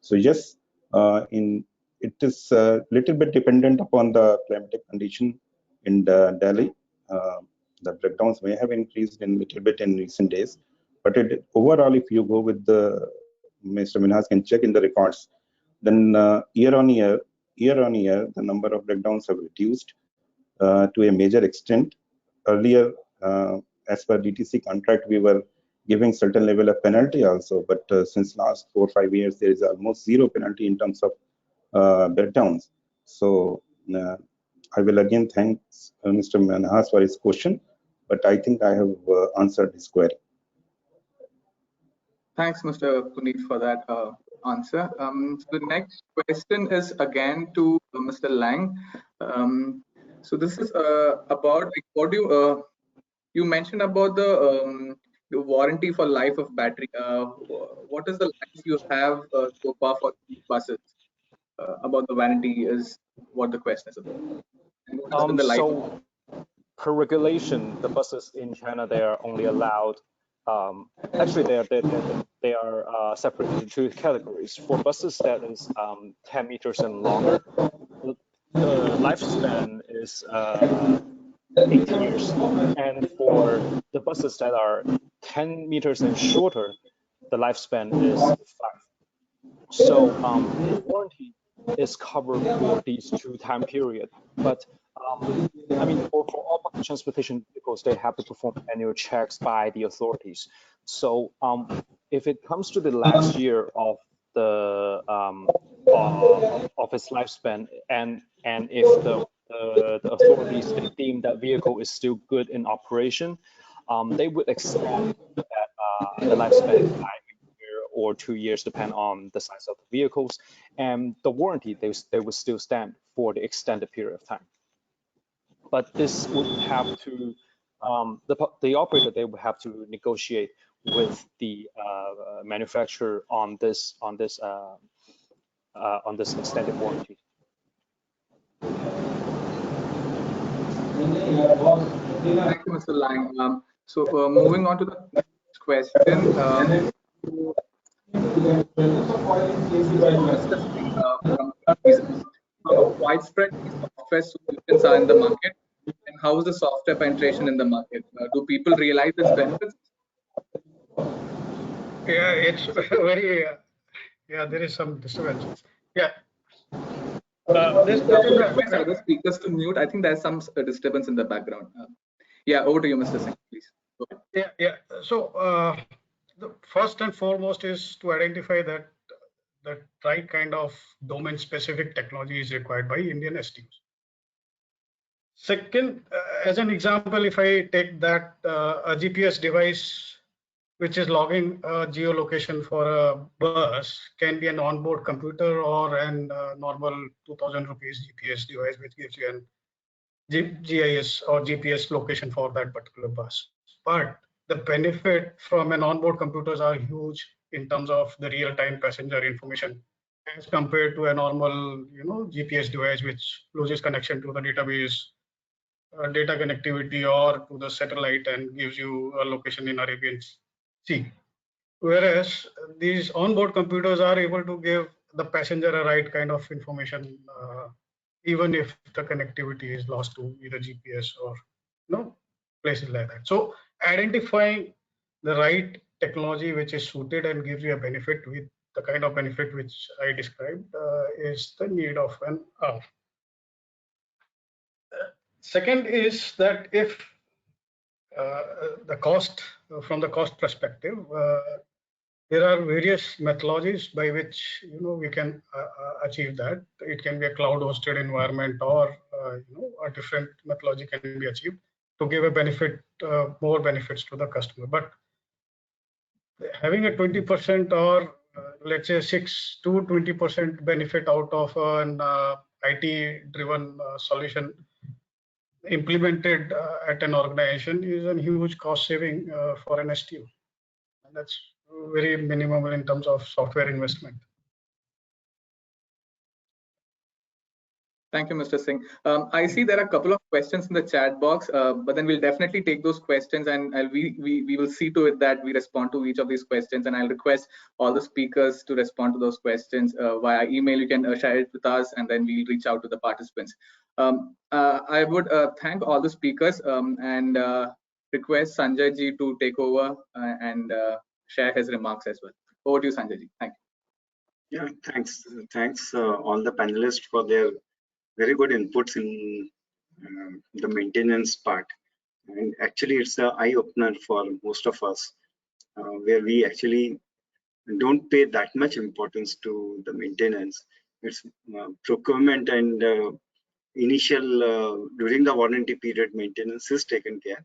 So yes, it is a little bit dependent upon the climatic condition in the Delhi. The breakdowns may have increased in little bit in recent days, but overall, if you go with the Mr. Minhas can check in the records, then year on year, the number of breakdowns have reduced to a major extent. Earlier, as per DTC contract, we were giving certain level of penalty also, but since last 4 or 5 years, there is almost zero penalty in terms of breakdowns. So I will again thank Mr. Manhas for his question, but I think I have answered his query. Thanks, Mr. Puneet, for that answer. So the next question is again to Mr. Lang. So this is about like, what do you you mentioned about the warranty for life of battery. What is the life you have so far for these buses? About the warranty is what the question is about. And what has been the life of So per regulation, the buses in China, they are only allowed. Actually, they are separated into two categories. For buses that is 10 meters and longer, the lifespan is 8 years, and for the buses that are 10 meters and shorter, the lifespan is 5. So the warranty is covered for these two time period. But I mean, for all public transportation vehicles, they have to perform annual checks by the authorities. So if it comes to the last year of the of its lifespan, and if the authorities they deem that vehicle is still good in operation, they would extend that the lifespan by or 2 years, depend on the size of the vehicles, and the warranty they will still stand for the extended period of time. But this would have to the operator they would have to negotiate with the manufacturer on this extended warranty. Thank you, Mr. Lang. So moving on to the next question. How widespread these software solutions are in the market, and how is the software penetration in the market? Do people realize its benefits? Yeah, it's very, yeah, there is some disturbance. Yeah. This question, request other speakers to mute. I think there's some disturbance in the background. Yeah, over to you, Mr. Singh, please. Yeah. So the first and foremost is to identify that the right kind of domain-specific technology is required by Indian STUs. Second, as an example, if I take that a GPS device which is logging geolocation for a bus can be an onboard computer or an normal 2000 rupees GPS device which gives you an GIS or GPS location for that particular bus. But the benefit from an onboard computers are huge in terms of the real-time passenger information as compared to a normal, GPS device which loses connection to the database, data connectivity, or to the satellite and gives you a location in Arabian Sea. Whereas these onboard computers are able to give the passenger a right kind of information, even if the connectivity is lost to either GPS or places like that. So identifying the right technology which is suited and gives you a benefit with the kind of benefit which I described is the need of an hour. Second is that if the cost, from the cost perspective, there are various methodologies by which we can achieve that. It can be a cloud-hosted environment, or a different methodology can be achieved. to give a benefit, more benefits to the customer. But having a 20% or let's say 6 to 20% benefit out of an IT-driven solution implemented at an organization is a huge cost saving for an STU. And that's very minimal in terms of software investment. Thank you, Mr. Singh. I see there are a couple of questions in the chat box, but then we'll definitely take those questions, and we will see to it that we respond to each of these questions. And I'll request all the speakers to respond to those questions via email. You can share it with us, and then we'll reach out to the participants. I would thank all the speakers and request Sanjay ji to take over and share his remarks as well. Over to you, Sanjay ji. Thank you. Yeah, thanks all the panelists for their very good inputs in the maintenance part. And actually, it's an eye-opener for most of us, where we actually don't pay that much importance to the maintenance. It's procurement and initial during the warranty period maintenance is taken care.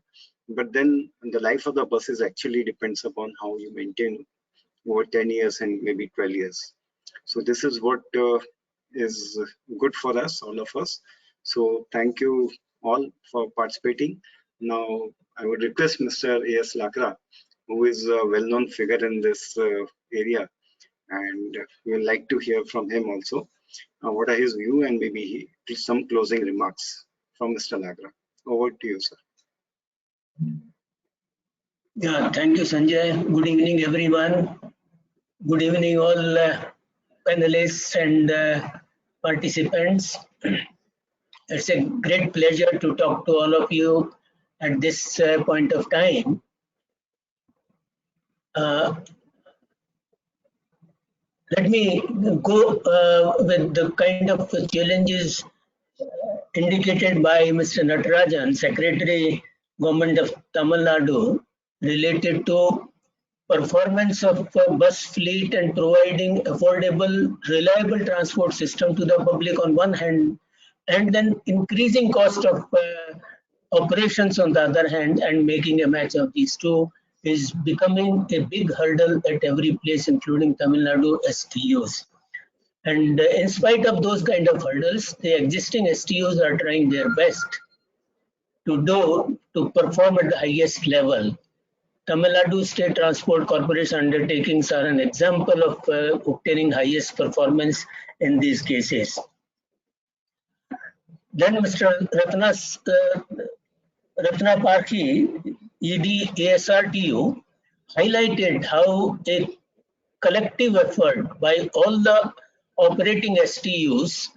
But then the life of the buses actually depends upon how you maintain over 10 years and maybe 12 years. So this is what is good for us, all of us. So thank you all for participating. Now I would request Mr. A.S. Lakra, who is a well-known figure in this area, and we would like to hear from him also. What are his view, and maybe some closing remarks from Mr. Lakra. Over to you, sir. Yeah, thank you, Sanjay. Good evening, everyone. Good evening, all panelists and participants. It's a great pleasure to talk to all of you at this point of time. Let me go with the kind of challenges indicated by Mr. Natarajan, Secretary, Government of Tamil Nadu, related to performance of bus fleet and providing affordable, reliable transport system to the public on one hand, and then increasing cost of operations on the other hand, and making a match of these two is becoming a big hurdle at every place, including Tamil Nadu STUs. And in spite of those kind of hurdles, the existing STUs are trying their best to perform at the highest level. Tamil Nadu State Transport Corporation undertakings are an example of obtaining highest performance in these cases. Then Mr. Ratna Parkhi, ED ASRTU, highlighted how a collective effort by all the operating STUs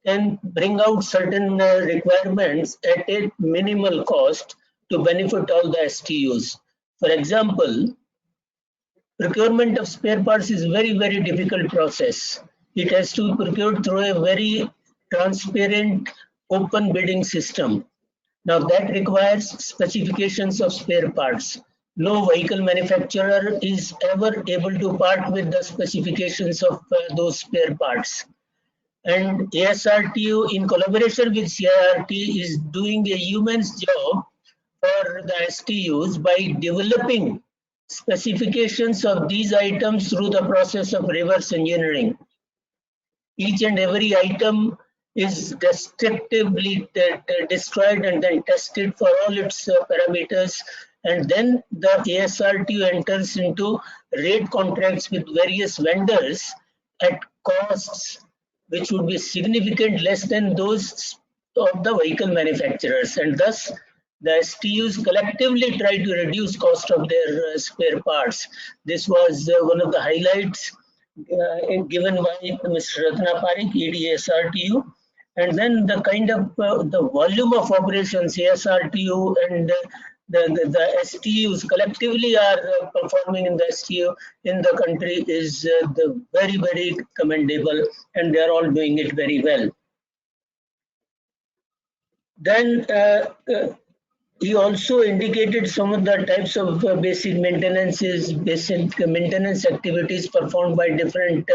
can bring out certain requirements at a minimal cost to benefit all the STUs. For example, procurement of spare parts is very, very difficult process. It has to be procured through a very transparent open bidding system. Now that requires specifications of spare parts. No vehicle manufacturer is ever able to part with the specifications of those spare parts. And ASRTU in collaboration with CIRT is doing a human's job for the STUs by developing specifications of these items through the process of reverse engineering. Each and every item is destructively destroyed and then tested for all its parameters, and then the ASRTU enters into rate contracts with various vendors at costs which would be significantly less than those of the vehicle manufacturers, and thus the STUs collectively try to reduce cost of their spare parts. This was one of the highlights given by Mr. Ratna Parikh, ED-ASRTU. And then the kind of the volume of operations ASRTU and the STUs collectively are performing in the STU in the country is very, very commendable, and they are all doing it very well. Then he also indicated some of the types of basic maintenance activities performed by different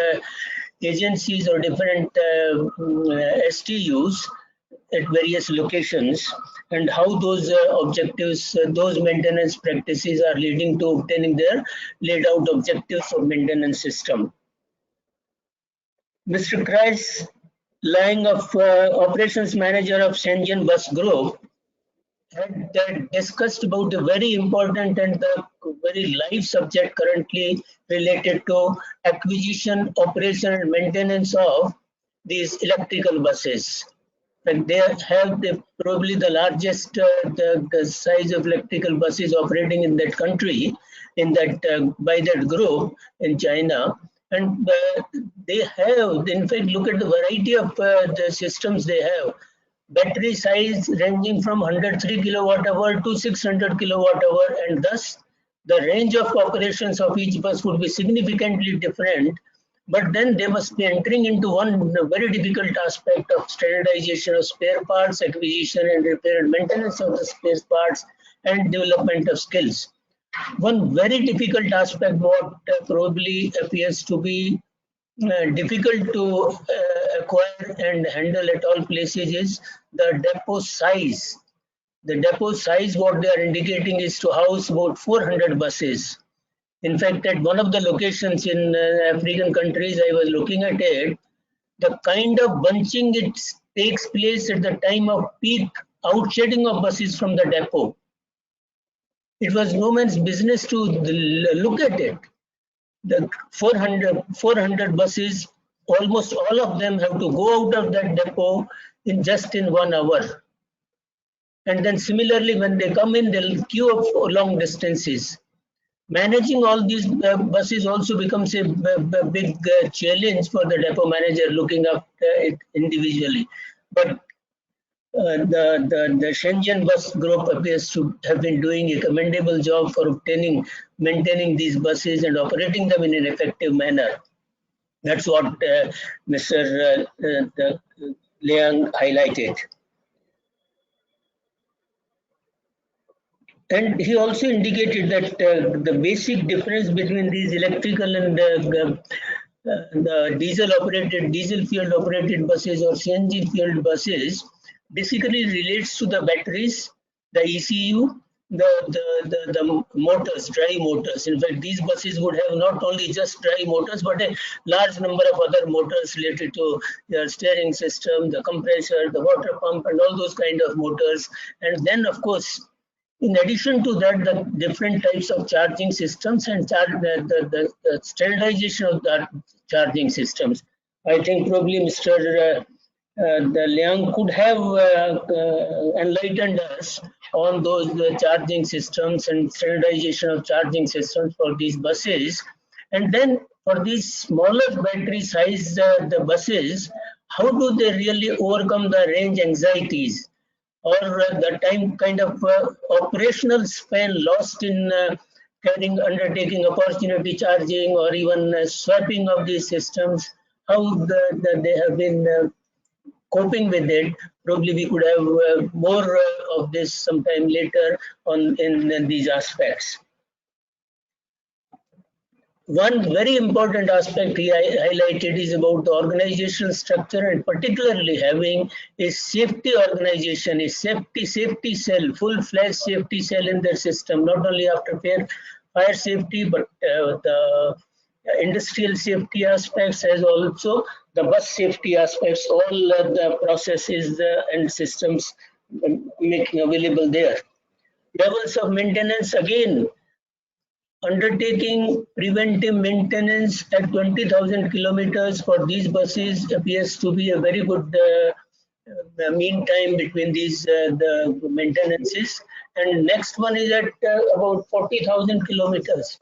agencies or different STUs. at various locations, and how those objectives, those maintenance practices are leading to obtaining their laid out objectives of maintenance system. Mr. Kreis Lang, of operations manager of Shenzhen Bus Group, had discussed about a very important and very live subject currently related to acquisition, operation and maintenance of these electrical buses. And they have probably the largest the size of electrical buses operating in that country, in that by that group in China. And they have, in fact, look at the variety of the systems they have. Battery size ranging from 103 kilowatt hour to 600 kilowatt hour, and thus the range of operations of each bus would be significantly different. But then they must be entering into one very difficult aspect of standardization of spare parts, acquisition and repair and maintenance of the spare parts, and development of skills. One very difficult aspect, what probably appears to be difficult to acquire and handle at all places, is the depot size. The depot size, what they are indicating, is to house about 400 buses. In fact, at one of the locations in African countries, I was looking at it, the kind of bunching it takes place at the time of peak outshedding of buses from the depot. It was no man's business to look at it. The 400 buses, almost all of them have to go out of that depot in just in 1 hour. And then similarly, when they come in, they'll queue up for long distances. Managing all these buses also becomes a big challenge for the depot manager looking after it individually. But the Shenzhen Bus Group appears to have been doing a commendable job for maintaining these buses and operating them in an effective manner. That's what Mr. Liang highlighted. And he also indicated that the basic difference between these electrical and the diesel fuel operated buses or CNG fueled buses basically relates to the batteries, the ECU, the motors, drive motors. In fact, these buses would have not only just drive motors, but a large number of other motors related to the steering system, the compressor, the water pump, and all those kind of motors. And then, of course, in addition to that, the different types of charging systems and the standardization of the charging systems. I think probably Mr. Liang could have enlightened us on those charging systems and standardization of charging systems for these buses. And then for these smaller battery size the buses, how do they really overcome the range anxieties or the time kind of operational span lost in undertaking opportunity charging or even swapping of these systems, how they have been coping with it. Probably we could have more of this sometime later on in these aspects. One very important aspect he highlighted is about the organizational structure, and particularly having a safety organization, a safety cell, full-fledged safety cell in their system, not only after fire safety, but the industrial safety aspects as also the bus safety aspects, all the processes and systems making available there. Levels of maintenance, again, undertaking preventive maintenance at 20,000 kilometers for these buses appears to be a very good mean time between these the maintenances. And next one is at about 40,000 kilometers.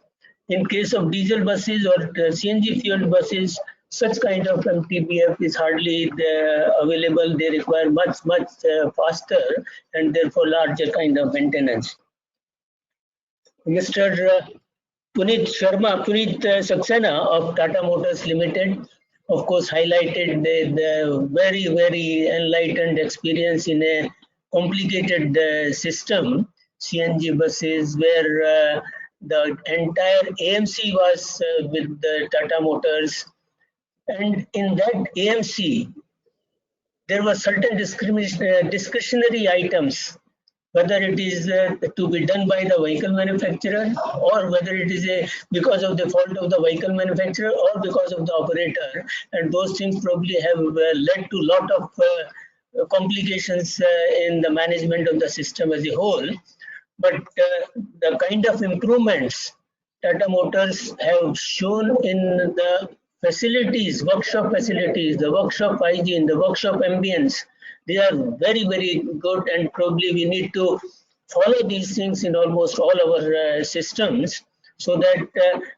In case of diesel buses or CNG fueled buses, such kind of MTBF is hardly available. They require much faster and therefore larger kind of maintenance. Mr. Puneet Saxena of Tata Motors Limited, of course, highlighted the very enlightened experience in a complicated system, CNG buses, where the entire AMC was with the Tata Motors. And in that AMC, there were certain discretionary items, whether it is to be done by the vehicle manufacturer, or whether it is because of the fault of the vehicle manufacturer or because of the operator, and those things probably have led to a lot of complications in the management of the system as a whole. But the kind of improvements Tata Motors have shown in the facilities, workshop facilities, the workshop hygiene, the workshop ambience, they are very, very good, and probably we need to follow these things in almost all our systems, so that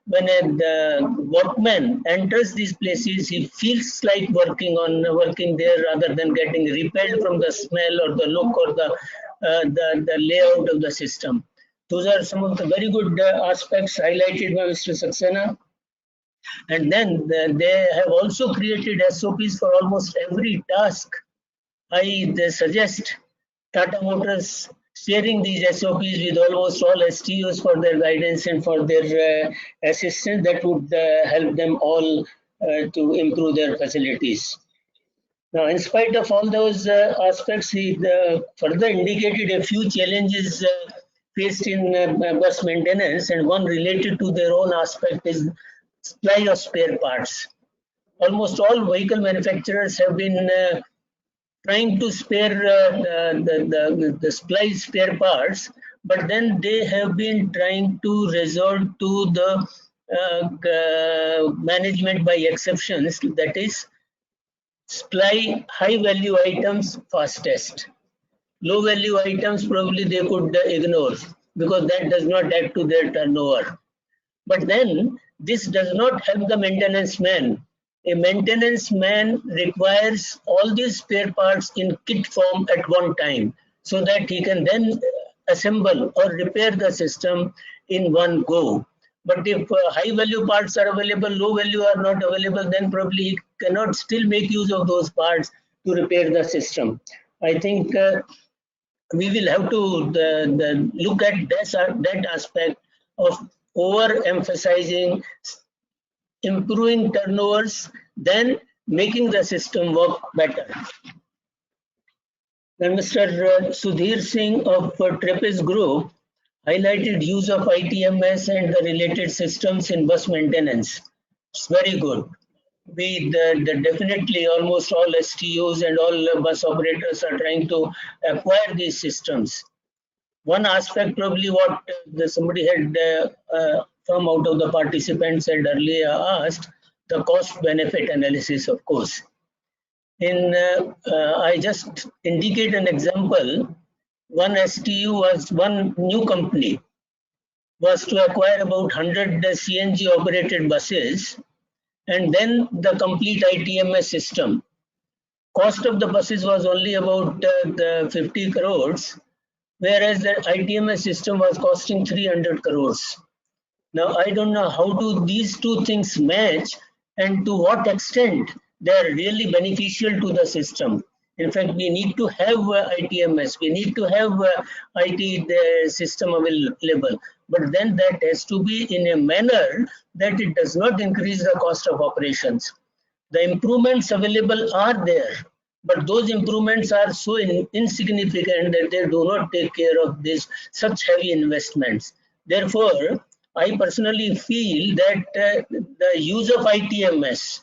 when a workman enters these places, he feels like working there rather than getting repelled from the smell or the look or the layout of the system. Those are some of the very good aspects highlighted by Mr. Saxena. And then they have also created SOPs for almost every task. I suggest Tata Motors sharing these SOPs with almost all STUs for their guidance and for their assistance. That would help them all to improve their facilities. Now, in spite of all those aspects, he further indicated a few challenges faced in bus maintenance, and one related to their own aspect is supply of spare parts. Almost all vehicle manufacturers have been trying to spare the supply spare parts, but then they have been trying to resort to the management by exceptions, that is, supply high value items fastest. Low value items probably they could ignore, because that does not add to their turnover. But then this does not help the maintenance man. A maintenance man requires all these spare parts in kit form at one time, so that he can then assemble or repair the system in one go. But if high value parts are available, low value are not available, then probably he cannot still make use of those parts to repair the system. I think we will have to look at that aspect of over-emphasizing improving turnovers, then making the system work better. Then Mr. Sudhir Singh of Trapeze Group highlighted use of ITMS and the related systems in bus maintenance. It's very good. We definitely almost all STUs and all bus operators are trying to acquire these systems. One aspect probably what somebody had from out of the participants had earlier asked, the cost benefit analysis, of course. I just indicate an example. One STU was one new company was to acquire about 100 CNG operated buses, and then the complete ITMS system. Cost of the buses was only about 50 crores, whereas the ITMS system was costing 300 crores. Now, I don't know how do these two things match and to what extent they are really beneficial to the system. In fact, we need to have ITMS, we need to have IT system available, but then that has to be in a manner that it does not increase the cost of operations. The improvements available are there, but those improvements are so insignificant that they do not take care of this such heavy investments. Therefore, I personally feel that the use of ITMS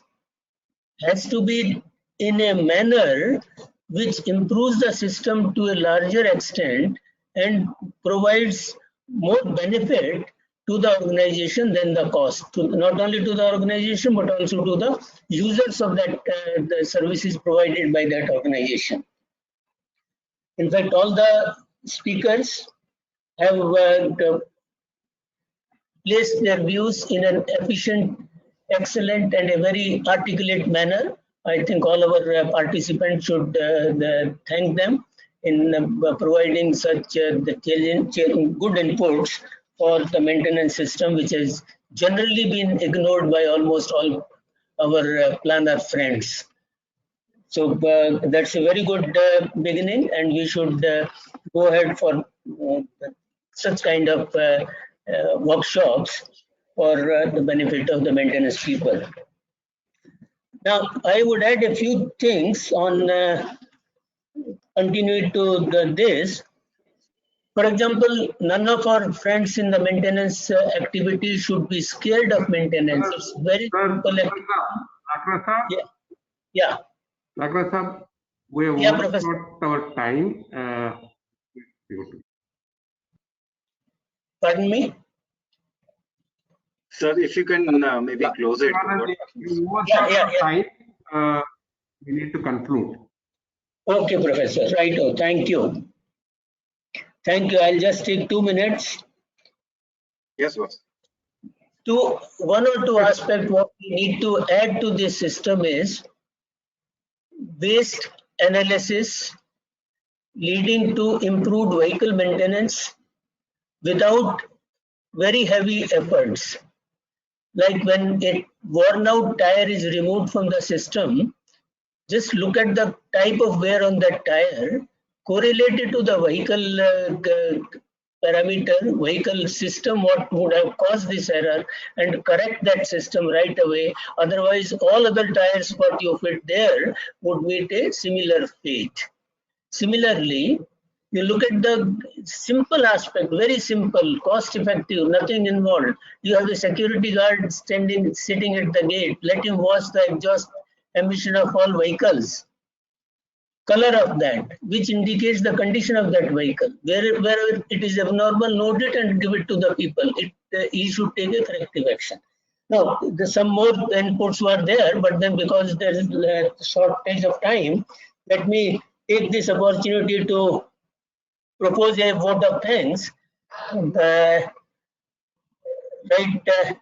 has to be in a manner which improves the system to a larger extent and provides more benefit to the organization than the cost, not only to the organization but also to the users of that the services provided by that organization. In fact, all the speakers have place their views in an efficient, excellent, and a very articulate manner. I think all our participants should thank them in providing such good inputs for the maintenance system, which has generally been ignored by almost all our planner friends. So that's a very good beginning, and we should go ahead for such kind of workshops for the benefit of the maintenance people. Now, I would add a few things on continue to this. For example, none of our friends in the maintenance activity should be scared of maintenance. It's very simple. Yeah, yeah. We have Yeah, overshot Professor. our time. Pardon me? Sir, if you can maybe close it. We overshot Yeah. our time. We need to conclude. Okay, Professor. Right. Oh, thank you. Thank you. I'll just take 2 minutes. Yes, boss. One or two aspects what we need to add to this system is waste analysis leading to improved vehicle maintenance without very heavy efforts. Like when a worn out tire is removed from the system, just look at the type of wear on that tire correlated to the vehicle parameter, vehicle system, what would have caused this error, and correct that system right away. Otherwise, all other tires what you fit there would meet a similar fate. Similarly, you look at the simple aspect, very simple, cost effective, nothing involved. You have the security guard sitting at the gate. Let him watch the exhaust emission of all vehicles. Color of that, which indicates the condition of that vehicle. Wherever it is abnormal, note it and give it to the people. He should take a corrective action. Now, some more inputs were there, but then because there is a shortage of time, let me take this opportunity to propose a vote of thanks. Right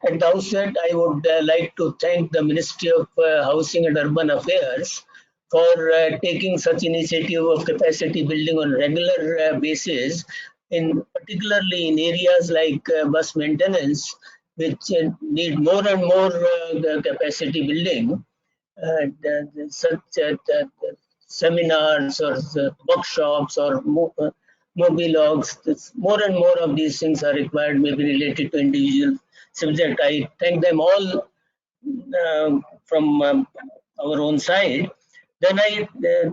at the outset, I would like to thank the Ministry of Housing and Urban Affairs for taking such initiative of capacity building on regular basis, particularly in areas like bus maintenance, which need more and more capacity building. Such seminars or workshops or Mobilogues, more and more of these things are required, maybe related to individual subject. I thank them all from our own side. Then I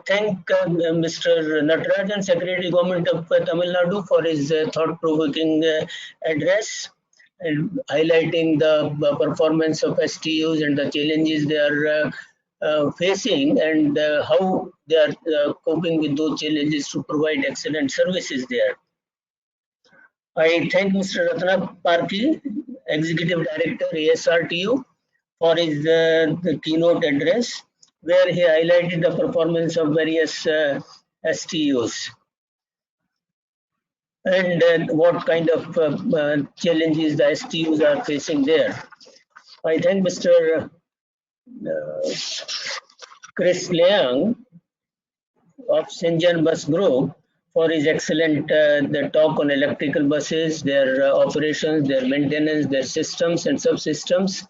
thank Mr. Natarajan, Secretary Government of Tamil Nadu, for his thought-provoking address and highlighting the performance of STUs and the challenges they are facing and how they are coping with those challenges to provide excellent services there. I thank Mr. Ratna Parki, Executive Director, ASRTU, for his the keynote address, where he highlighted the performance of various STUs and what kind of challenges the STUs are facing there. I thank Mr. Chris Leung of Shenzhen Bus Group for his excellent the talk on electrical buses, their operations, their maintenance, their systems and subsystems,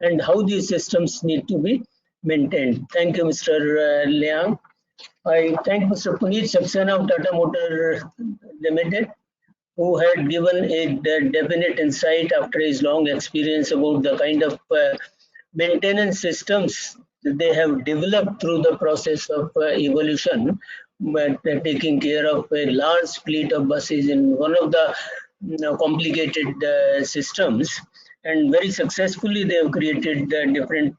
and how these systems need to be maintained. Thank you, Mr. Leung. I thank Mr. Puneet Saxena of Tata Motor Limited, who had given a definite insight after his long experience about the kind of maintenance systems that they have developed through the process of evolution, but taking care of a large fleet of buses in one of the complicated systems. And very successfully, they have created different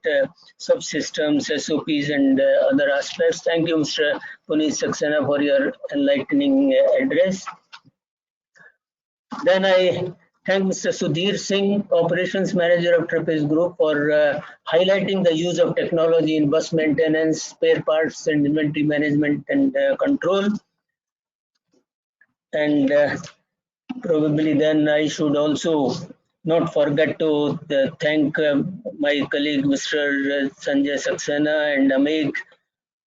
subsystems, SOPs, and other aspects. Thank you, Mr. Puneet Saxena, for your enlightening address. Then I thank Mr. Sudhir Singh, Operations Manager of Trapeze Group, for highlighting the use of technology in bus maintenance, spare parts, and inventory management and control. And probably then I should also not forget to thank my colleague Mr. Sanjay Saxena and Amig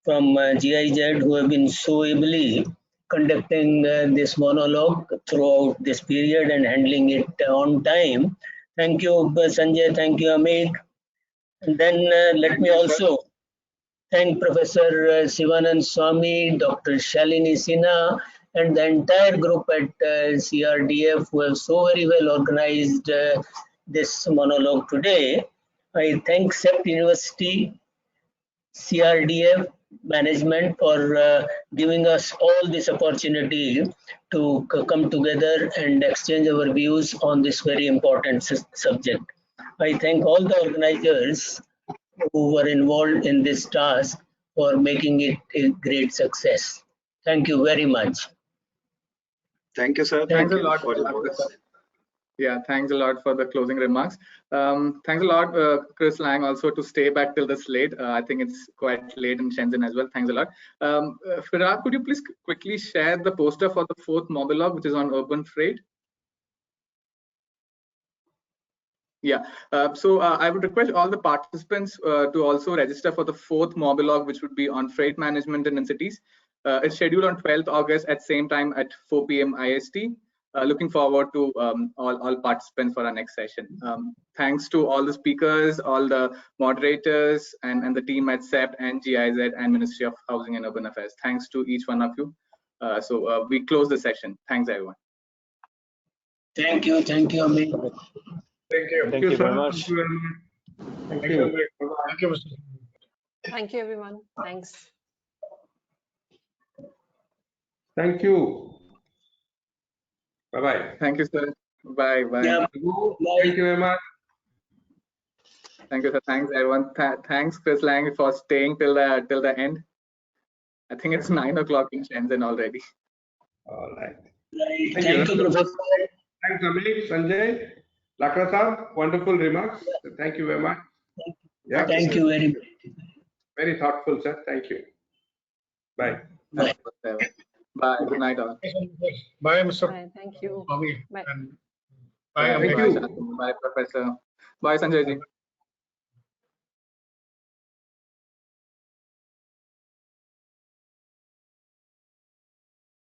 from GIZ, who have been so ably conducting this monologue throughout this period and handling it on time. Thank you, Sanjay. Thank you, Amig. And then let me also thank Professor Sivanand Swami, Dr. Shalini Sinha, and the entire group at CRDF, who have so very well organized this monologue today. I thank CEPT University CRDF management for giving us all this opportunity to come together and exchange our views on this very important subject. I thank all the organizers who were involved in this task for making it a great success. Thank you very much. Thank you, sir. Thanks a Thank you lot, for your Dr. words. Sir. Yeah, thanks a lot for the closing remarks. Thanks a lot, Chris Lang, also to stay back till this late. I think it's quite late in Shenzhen as well. Thanks a lot. Firaq, could you please quickly share the poster for the 4th Mobilogue, which is on urban freight? Yeah, so I would request all the participants to also register for the 4th Mobilogue, which would be on freight management in cities. It's scheduled on 12th August at same time at 4 p.m. IST. Looking forward to all participants for our next session. Thanks to all the speakers, all the moderators, and the team at CEPT and GIZ and Ministry of Housing and Urban Affairs. Thanks to each one of you. So we close the session. Thanks, everyone. Thank you, Amit. Thank you. Thank you very much. Thank you very much. Thank Thank you. you. Thank you, Mr. Thank you, everyone. Thanks. Thank you. Bye-bye. Thank you, sir. Bye. Bye. Yeah. Thank you very much. Thank you, sir. Thanks, everyone. Thanks, Chris Lang, for staying till the end. I think it's 9 o'clock in Shenzhen already. All right. Thank you, Professor. Thanks, Amit, Sanjay, Lakra sir. Wonderful remarks. Thank you very much. Yeah. Thank you very much. Very thoughtful, sir. Thank you. Bye. Bye. Bye. Good night, all. Bye, Mr. Bye. Thank you. Bobby. Bye. And bye, Bye, Amit. Thank you. Shantanu. Bye, Professor. Bye, Sanjay ji.